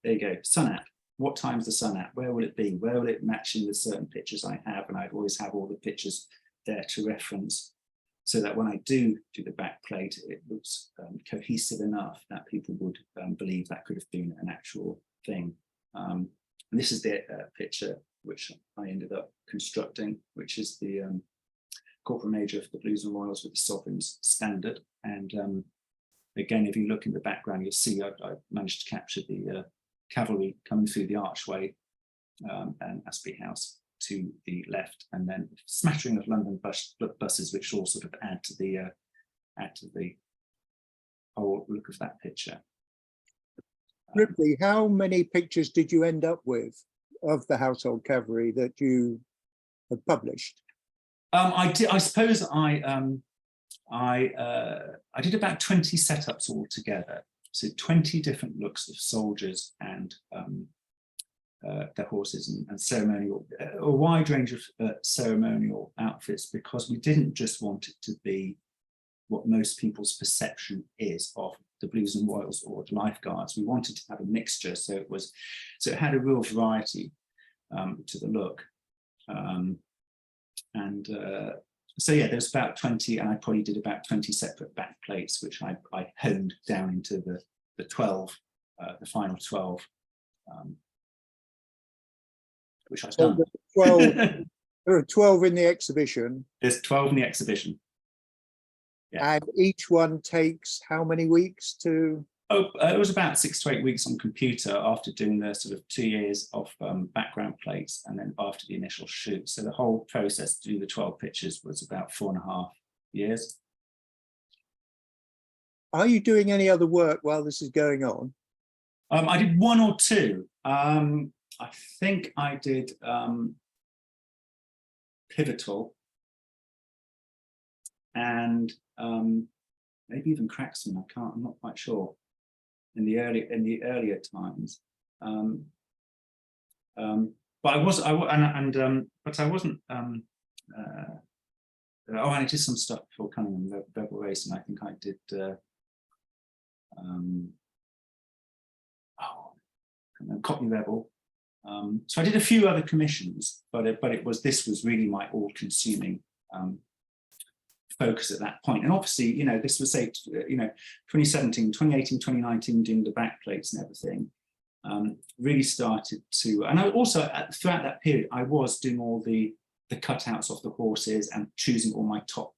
Speaker 2: There you go. Sun at. What time's the sun at? Where will it be? Where will it match in with certain pictures I have? And I'd always have all the pictures there to reference, so that when I do the back plate, it looks cohesive enough that people would believe that could have been an actual thing. And this is the picture which I ended up constructing, which is the Corporal Major of the Blues and Royals with the Sovereign's Standard. And again, if you look in the background, you'll see I managed to capture the cavalry coming through the archway and Astley House to the left, and then a smattering of London buses, which all sort of add to the whole look of that picture.
Speaker 1: Ripley, how many pictures did you end up with of the Household Cavalry that you have published?
Speaker 2: I did. I suppose I did about 20 setups altogether. So 20 different looks of soldiers and their horses and ceremonial, a wide range of ceremonial outfits, because we didn't just want it to be what most people's perception is of the Blues and Royals or the Lifeguards. We wanted to have a mixture, so it had a real variety to the look. So yeah, there's about 20, and I probably did about 20 separate back plates, which I honed down into the 12, the final 12, which I've done.
Speaker 1: 12, there are 12 in the exhibition.
Speaker 2: There's 12 in the exhibition. Yeah.
Speaker 1: And each one takes how many weeks to?
Speaker 2: It was about 6 to 8 weeks on computer after doing the sort of 2 years of background plates, and then after the initial shoot. So the whole process to do the 12 pictures was about 4.5 years.
Speaker 1: Are you doing any other work while this is going on?
Speaker 2: I did 1 or 2. I think I did Pivotal and maybe even Cracksman. I'm not quite sure. In the earlier times, but I wasn't. Oh, and I did some stuff before Cunningham Rebel Racing. I think I did. Cotton Rebel. So I did a few other commissions, but this was really my all-consuming focus at that point. And obviously, you know, this was, say, 2017, 2018, 2019, doing the back plates and everything, really started to, and I also, throughout that period, I was doing all the cutouts of the horses and choosing all my top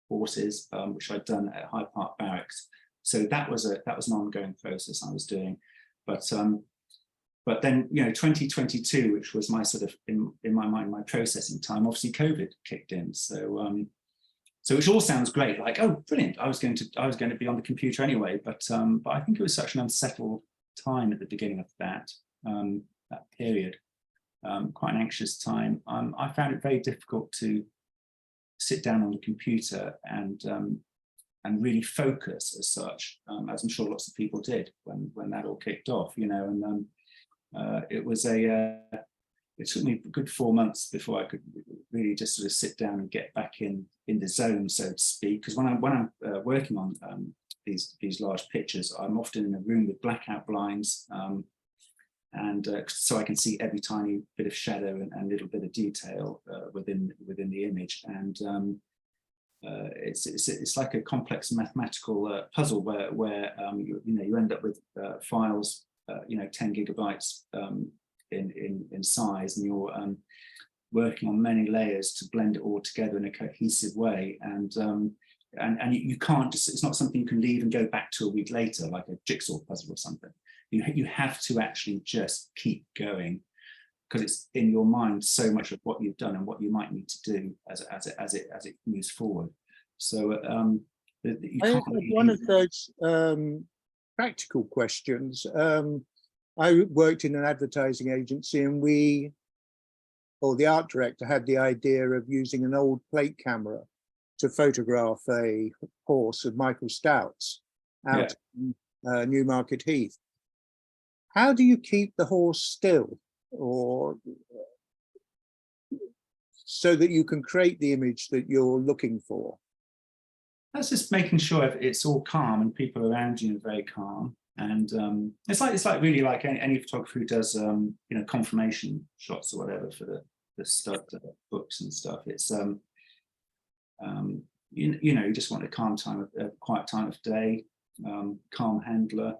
Speaker 2: horses, which I'd done at Hyde Park Barracks. So that was an ongoing process I was doing. But then, you know, 2022, which was my sort of, in my mind, my processing time, obviously COVID kicked in. So which all sounds great, like, oh, brilliant, I was going to be on the computer anyway, but I think it was such an unsettled time at the beginning of that period, quite an anxious time. I found it very difficult to sit down on the computer and really focus as such, as I'm sure lots of people did when that all kicked off, you know, and it took me a good 4 months before I could really just sort of sit down and get back in the zone, so to speak. Because when I'm working on these large pictures, I'm often in a room with blackout blinds, and so I can see every tiny bit of shadow and little bit of detail within the image. And it's like a complex mathematical puzzle where you end up with files, 10 gigabytes. In size, and you're working on many layers to blend it all together in a cohesive way, and you can't just, it's not something you can leave and go back to a week later like a jigsaw puzzle or something. You have to actually just keep going, because it's in your mind so much of what you've done and what you might need to do as it moves forward. So
Speaker 1: one of those practical questions. I worked in an advertising agency, and the art director had the idea of using an old plate camera to photograph a horse of Michael Stout's out in Newmarket Heath. How do you keep the horse still, or so that you can create the image that you're looking for?
Speaker 2: That's just making sure it's all calm and people around you are very calm. And it's like really like any photographer who does confirmation shots or whatever for the stud books and stuff. It's you just want a quiet time of day, calm handler.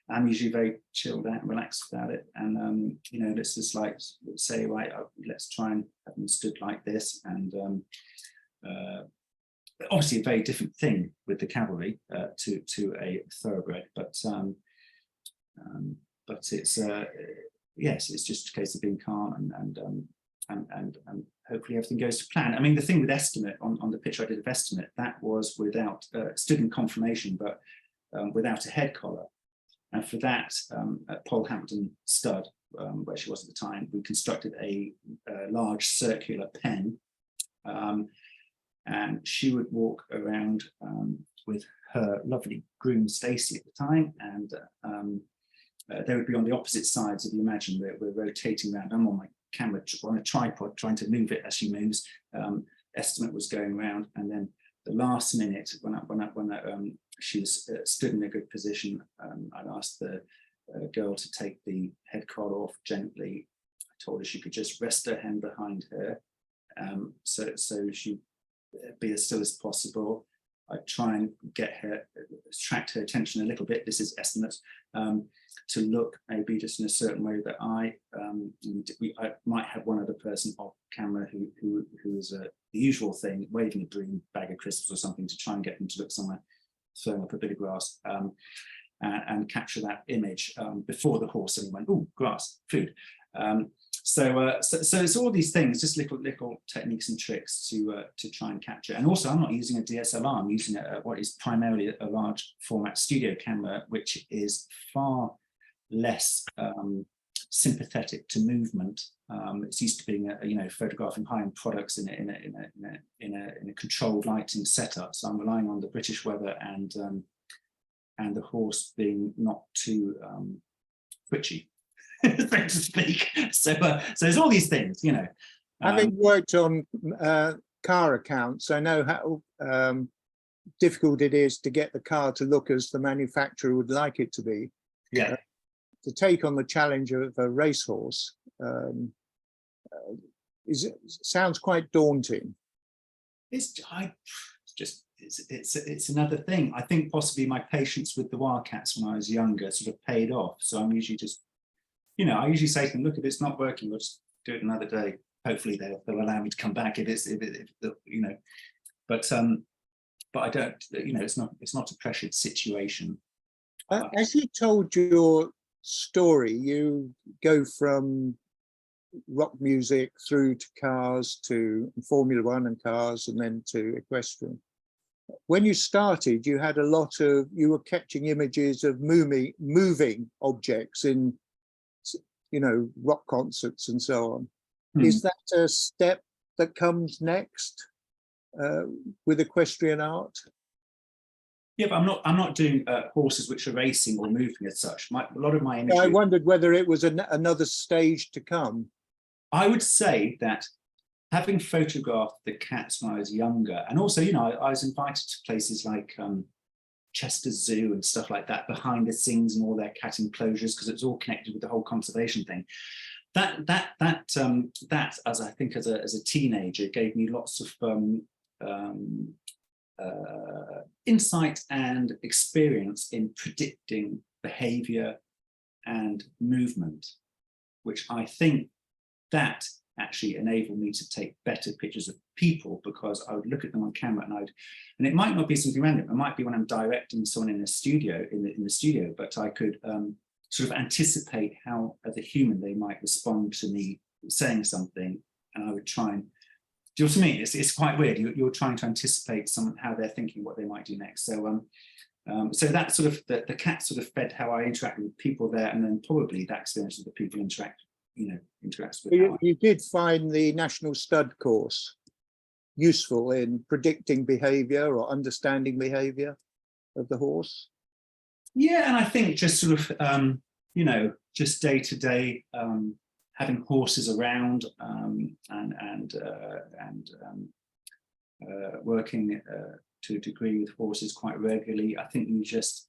Speaker 2: I'm usually very chilled out and relaxed about it. And let's just say, right, let's try and have them stood like this. And obviously a very different thing with the cavalry to a thoroughbred, but it's yes, it's just a case of being calm and hopefully everything goes to plan. I mean, the thing with estimate on the picture I did of estimate, that was without stood in conformation, but without a head collar. And for that, at Polehampton Stud, where she was at the time, we constructed a large circular pen, and she would walk around with her lovely groom Stacey at the time, and they would be on the opposite sides. If you imagine that we're rotating around, I'm on my camera on a tripod trying to move it as she moves. Estimate was going around, and then the last minute when she was stood in a good position, I'd asked the girl to take the head collar off gently. I told her she could just rest her hand behind her, so she'd be as still as possible. I'd try and attract her attention a little bit. This is estimates, to look maybe just in a certain way that I might have one other person off camera who is the usual thing, waving a broom, bag of crisps or something to try and get them to look somewhere, throwing up a bit of grass, and capture that image before the horse and went, oh, grass, food. So it's all these things, just little techniques and tricks to try and capture. And also, I'm not using a DSLR. I'm using what is primarily a large format studio camera, which is far less sympathetic to movement. It's used to being photographing high-end products in a controlled lighting setup. So I'm relying on the British weather and the horse being not too twitchy, so to speak. So there's all these things, you know.
Speaker 1: Having worked on car accounts, I know how difficult it is to get the car to look as the manufacturer would like it to be.
Speaker 2: Yeah.
Speaker 1: To take on the challenge of a racehorse sounds quite daunting.
Speaker 2: It's another thing. I think possibly my patience with the Wildcats when I was younger sort of paid off. So I'm usually just, I usually say to them, look, if it's not working, we'll just do it another day. Hopefully they'll allow me to come back but I don't, it's not a pressured situation.
Speaker 1: As you told your story, you go from rock music through to cars, to Formula One and cars, and then to equestrian. When you started, you had you were catching images of moving objects in, rock concerts and so on. Is that a step that comes next with equestrian art?
Speaker 2: Yeah, but I'm not doing horses which are racing or moving as such. A lot of my imagery.
Speaker 1: I wondered whether it was another stage to come.
Speaker 2: I would say that having photographed the cats when I was younger, and also, I was invited to places like Chester Zoo and stuff like that, behind the scenes and all their cat enclosures, because it was all connected with the whole conservation thing. That as I think as a teenager, gave me lots of insight and experience in predicting behavior and movement, which I think that actually enabled me to take better pictures of people, because I would look at them on camera and it might not be something random. It might be when I'm directing someone in the studio, but I could sort of anticipate how, as a human, they might respond to me saying something, and I would try and, do you know what I mean? It's quite weird. You're trying to anticipate how they're thinking, what they might do next. So so that sort of the cat sort of fed how I interacted with people there, and then probably that experience of the people interacts with.
Speaker 1: You did find the National Stud course useful in predicting behaviour or understanding behaviour of the horse?
Speaker 2: Yeah, and I think just sort of just day to day, having horses around and working to a degree with horses quite regularly, I think you just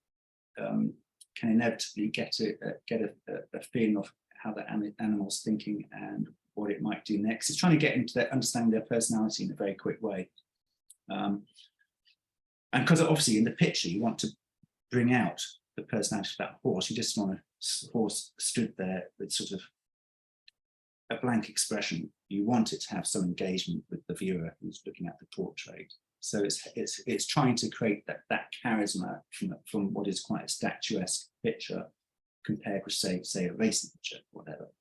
Speaker 2: can inevitably get a feeling of how the animal's thinking and what it might do next. It's trying to get into understanding their personality in a very quick way. And because obviously in the picture you want to bring out the personality of that horse, you just want a horse stood there with sort of a blank expression. You want it to have some engagement with the viewer who's looking at the portrait. So it's trying to create that charisma from what is quite a statuesque picture compared with say a racing picture, whatever.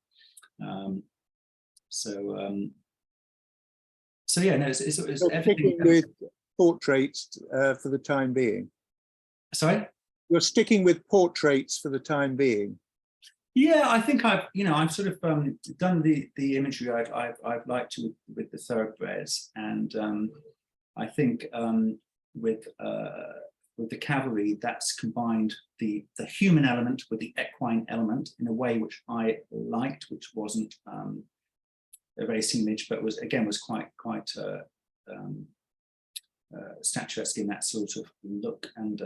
Speaker 2: So yeah, no, it's everything
Speaker 1: with portraits for the time being.
Speaker 2: Sorry?
Speaker 1: You're sticking with portraits for the time being.
Speaker 2: Yeah, I think I've sort of done the imagery I've liked with the thoroughbreds, and I think with the cavalry, that's combined the human element with the equine element in a way which I liked, which wasn't a racing image, but was quite statuesque in that sort of look. And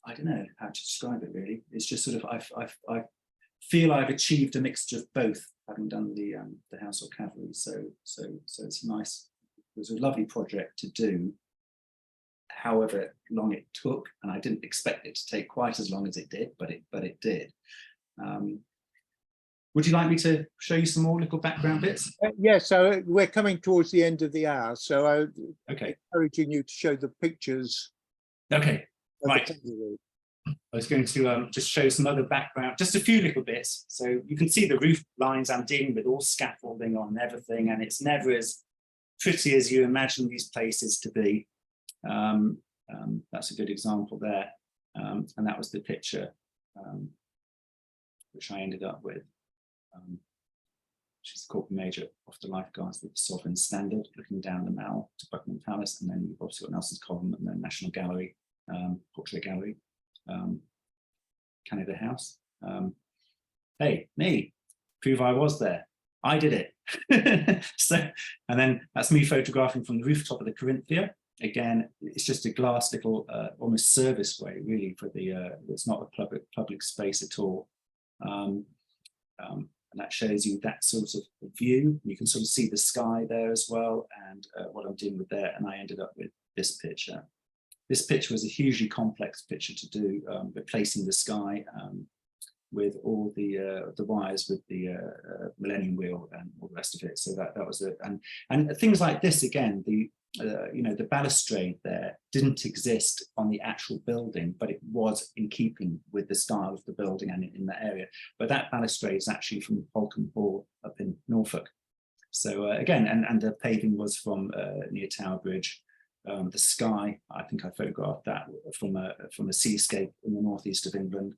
Speaker 2: I don't know how to describe it really. It's just sort of I feel I've achieved a mixture of both, having done the Household Cavalry. So it's nice. It was a lovely project to do, however long it took, and I didn't expect it to take quite as long as it did, but it did. Would you like me to show you some more little background bits?
Speaker 1: Yes, so we're coming towards the end of the hour, so I'm
Speaker 2: Okay.
Speaker 1: encouraging you to show the pictures.
Speaker 2: Okay, right. I was going to just show some other background, just a few little bits. So you can see the roof lines I'm dealing with, all scaffolding on everything, and it's never as pretty as you imagine these places to be. That's a good example there. And that was the picture which I ended up with. She's the Corporal Major of the Lifeguards with the Sovereign Standard, looking down the Mall to Buckingham Palace, and then you've obviously got Nelson's Column and the National Gallery, Portrait Gallery, Canada House. Hey, me, prove I was there. I did it. So, and then that's me photographing from the rooftop of the Corinthia. Again, it's just a glass little, almost service way, really, for the. It's not a public space at all. And that shows you that sort of view. You can sort of see the sky there as well, and what I'm doing with there. And I ended up with this picture. This picture was a hugely complex picture to do, replacing the sky with all the wires with the Millennium Wheel and all the rest of it. So that was it. And things like this again, the balustrade there didn't exist on the actual building, but it was in keeping with the style of the building and in that area. But that balustrade is actually from Holcombe Hall up in Norfolk. So again, and the paving was from near Tower Bridge. The sky, I think I photographed that from a seascape in the northeast of England.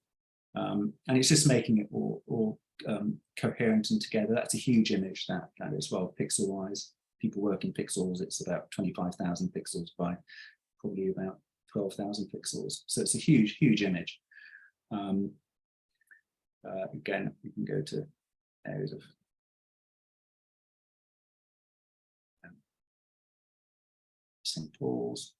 Speaker 2: And it's just making it all coherent and together. That's a huge image, that as well, pixel-wise. People work in pixels. It's about 25,000 pixels by probably about 12,000 pixels. So it's a huge, huge image. Again, you can go to areas of St. Paul's.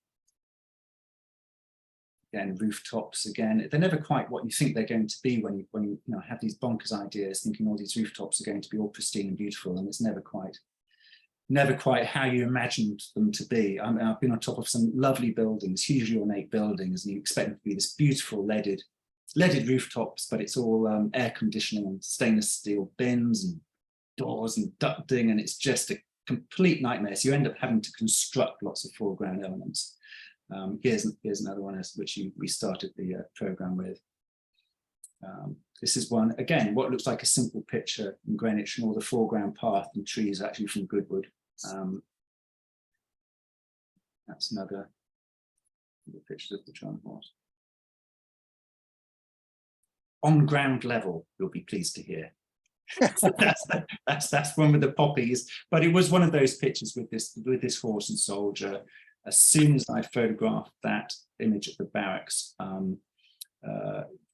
Speaker 2: Again, rooftops. Again, they're never quite what you think they're going to be when you have these bonkers ideas, thinking all these rooftops are going to be all pristine and beautiful, and it's never quite how you imagined them to be. I've been on top of some lovely buildings, hugely ornate buildings, and you expect them to be this beautiful leaded rooftops, but it's all air conditioning and stainless steel bins and doors and ducting, and it's just a complete nightmare. So you end up having to construct lots of foreground elements. Here's another one which we started the program with. This is one, again, what looks like a simple picture in Greenwich, and all the foreground path and trees are actually from Goodwood. That's another picture of the Tryon horse. On ground level, you'll be pleased to hear. that's one with the poppies, but it was one of those pictures with this horse and soldier. As soon as I photographed that image of the barracks,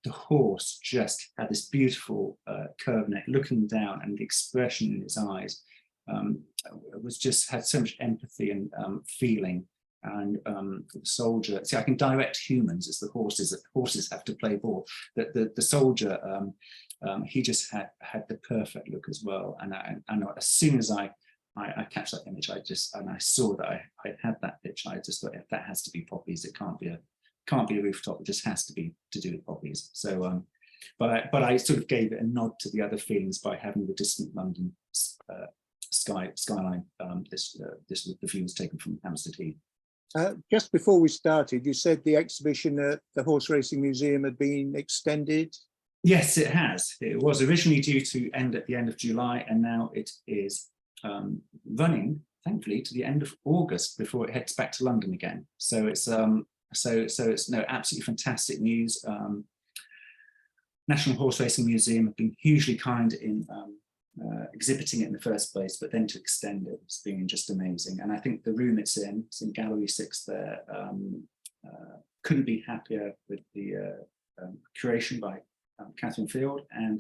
Speaker 2: the horse just had this beautiful curved neck looking down, and the expression in its eyes had so much empathy and feeling. And the soldier, see, I can direct humans as the horses have to play ball. The soldier, he just had the perfect look as well. And as soon as I catch that image, I saw that I had that picture, I just thought, that has to be poppies. It can't be a rooftop. It just has to be to do with poppies. So, but I sort of gave it a nod to the other feelings by having the distant London skyline. This was the view was taken from Hampstead Heath.
Speaker 1: Just before we started, you said the exhibition at the Horse Racing Museum had been extended.
Speaker 2: Yes, it has. It was originally due to end at the end of July, and now it is running, thankfully, to the end of August before it heads back to London again. So it's So it's no, absolutely fantastic news. National Horseracing Museum have been hugely kind in exhibiting it in the first place, but then to extend it, it's been just amazing. And I think the room it's in Gallery 6 there, couldn't be happier with the curation by Catherine Field, and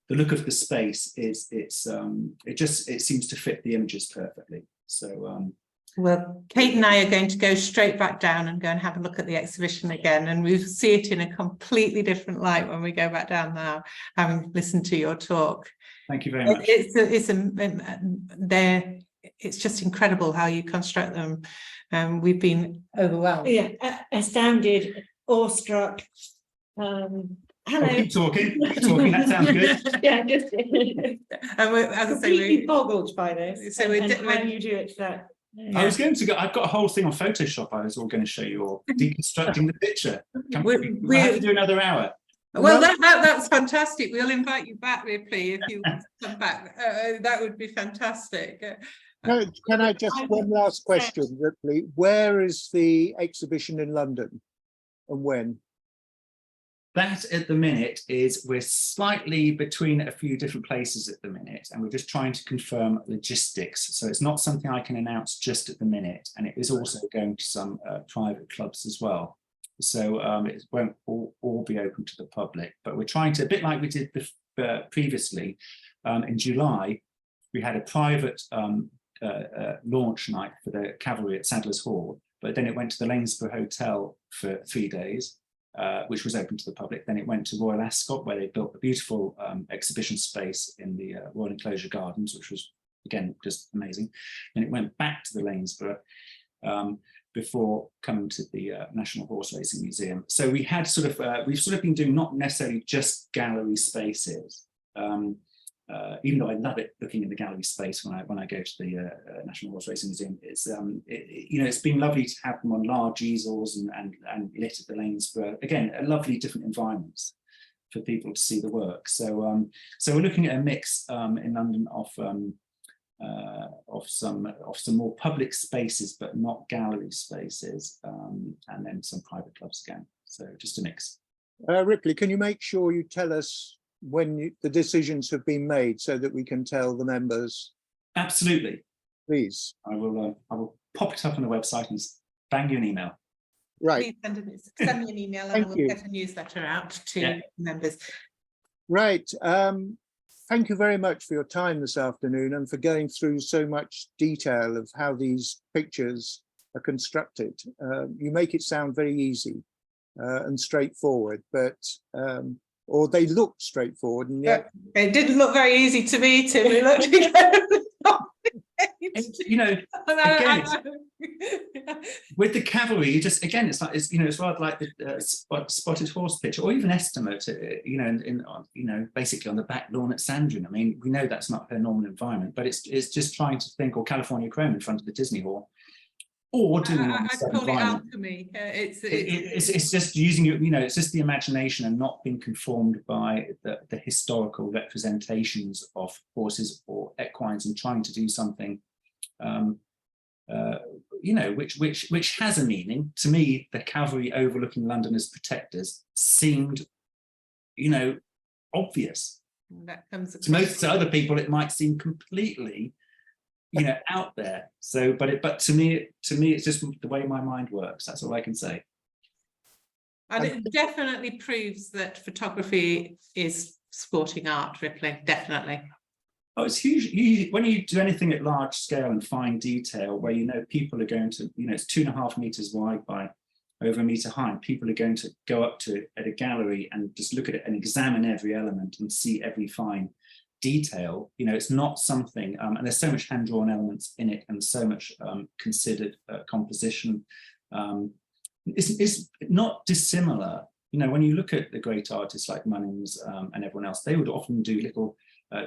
Speaker 2: the look of the space is it seems to fit the images perfectly. So
Speaker 3: well, Kate and I are going to go straight back down and go and have a look at the exhibition again, and we'll see it in a completely different light when we go back down now, having listened to your talk.
Speaker 2: Thank you very much.
Speaker 3: It's just incredible how you construct them. We've been overwhelmed.
Speaker 4: Yeah, astounded, awestruck. Hello.
Speaker 2: Oh, keep talking. That sounds good.
Speaker 4: Yeah, just
Speaker 3: And as I say,
Speaker 4: completely boggled by this.
Speaker 3: So
Speaker 4: and how you do it that.
Speaker 2: Yeah. I was going to go. I've got a whole thing on Photoshop. I was all going to show you all deconstructing the picture. We have to do another hour.
Speaker 3: Well, that's fantastic. We'll invite you back, Ripley, if you come back. That would be fantastic.
Speaker 1: Can I just one last question, Ripley? Where is the exhibition in London, and when?
Speaker 2: That at the minute is we're slightly between a few different places at the minute, and we're just trying to confirm logistics. So it's not something I can announce just at the minute, and it is also going to some private clubs as well. So it won't all be open to the public, but we're trying to, a bit like we did previously, in July, we had a private launch night for the Cavalry at Sadler's Hall, but then it went to the Lanesborough Hotel for 3 days, which was open to the public. Then it went to Royal Ascot, where they built a beautiful exhibition space in the Royal Enclosure Gardens, which was, again, just amazing. Then it went back to the Lanesborough before coming to the National Horseracing Museum. So we had we've sort of been doing not necessarily just gallery spaces, even though I love it looking in the gallery space when I go to the National Horseracing Museum. It's it's been lovely to have them on large easels and lit at the Lanesborough. Again, a lovely different environments for people to see the work. So so we're looking at a mix in London of some more public spaces, but not gallery spaces, and then some private clubs again. So just a mix.
Speaker 1: Ripley, can you make sure you tell us when the decisions have been made so that we can tell the members?
Speaker 2: Absolutely.
Speaker 1: Please.
Speaker 2: I will pop it up on the website and bang you an email.
Speaker 1: Right.
Speaker 3: Please send me an email and we'll get a newsletter out to members.
Speaker 1: Right. Thank you very much for your time this afternoon and for going through so much detail of how these pictures are constructed. You make it sound very easy and straightforward, but or they look straightforward, and yet
Speaker 3: it didn't look very easy to me, Tim. It looked
Speaker 2: again, with the cavalry, you just, again, it's like, it's rather like the spotted horse picture, or even estimate, basically on the back lawn at Sandringham. I mean, we know that's not her normal environment, but it's just trying to think, or California Chrome in front of the Disney Hall, or doing
Speaker 3: I'd call it alchemy.
Speaker 2: It's just using it's just the imagination and not being conformed by the historical representations of horses or equines, and trying to do something which has a meaning. To me, the cavalry overlooking London as protectors seemed obvious.
Speaker 3: That comes
Speaker 2: to other people it might seem completely out there. So but to me it's just the way my mind works. That's all I can say.
Speaker 3: And it definitely proves that photography is sporting art, Ripley, definitely.
Speaker 2: Oh, it's huge. When you do anything at large scale and fine detail, where people are going to, it's 2.5 meters wide by over 1 meter high, and people are going to go up to it at a gallery and just look at it and examine every element and see every fine detail. It's not something, and there's so much hand-drawn elements in it, and so much considered composition. It's not dissimilar. When you look at the great artists like Munnings and everyone else, they would often do little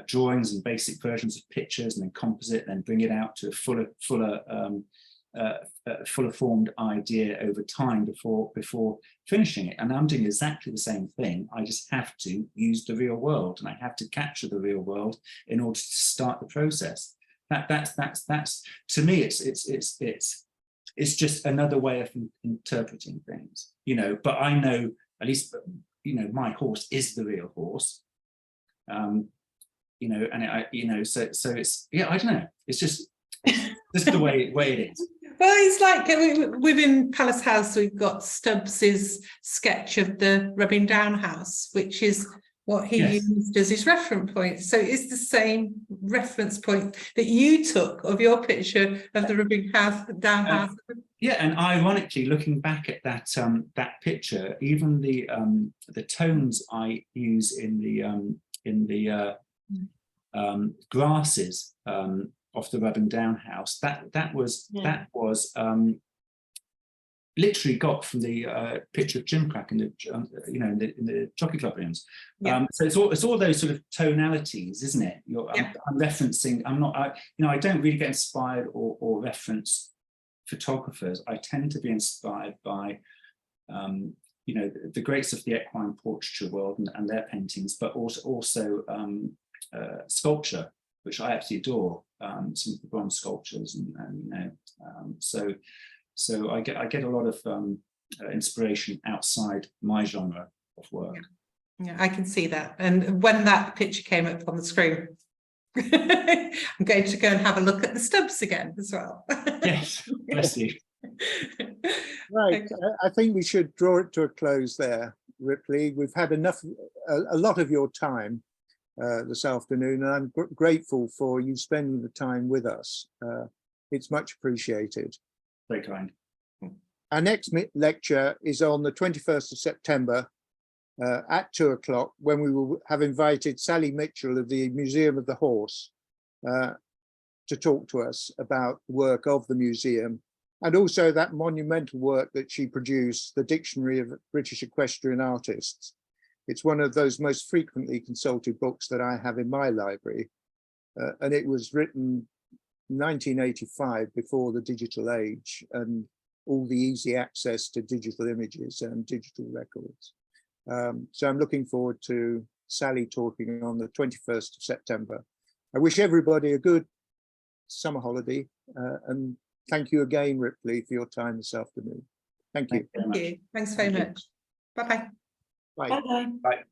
Speaker 2: drawings and basic versions of pictures, and then composite, and then bring it out to a fuller formed idea over time before finishing it. And I'm doing exactly the same thing. I just have to use the real world, and I have to capture the real world in order to start the process. That's to me, it's it's just another way of interpreting things, you know. But I know, at least, you know, my horse is the real horse, you know, and so it's, yeah, I don't know, it's just the way it is.
Speaker 3: Well, it's like within Palace House, we've got Stubbs's sketch of the rubbing down house, which is what he used as his reference point. So it's the same reference point that you took of your picture of the rubbing down house.
Speaker 2: Yeah, and ironically, looking back at that that picture, even the tones I use in the grasses of the rubbing down house, that was literally got from the picture of Gimcrack in the in the Jockey Club rooms. So it's all those sort of tonalities, isn't it? I'm referencing. I don't really get inspired or reference photographers. I tend to be inspired by the greats of the equine portraiture world and their paintings, but also sculpture, which I absolutely adore. Some of the bronze sculptures, so I get a lot of inspiration outside my genre of work.
Speaker 3: Yeah, I can see that. And when that picture came up on the screen, I'm going to go and have a look at the Stubbs again as well.
Speaker 2: Yes, bless you.
Speaker 1: Right, I think we should draw it to a close there, Ripley. We've had a lot of your time this afternoon, and I'm grateful for you spending the time with us. It's much appreciated.
Speaker 2: Very kind.
Speaker 1: Our next lecture is on the 21st of September at 2 o'clock, when we will have invited Sally Mitchell of the Museum of the Horse to talk to us about the work of the museum, and also that monumental work that she produced, the Dictionary of British Equestrian Artists. It's one of those most frequently consulted books that I have in my library, and it was written 1985, before the digital age and all the easy access to digital images and digital records. So I'm looking forward to Sally talking on the 21st of September. I wish everybody a good summer holiday, and thank you again, Ripley, for your time this afternoon. Thank you.
Speaker 3: Thank you. Thanks very much. Bye-bye.
Speaker 1: Bye.
Speaker 4: Bye-bye.
Speaker 2: Bye.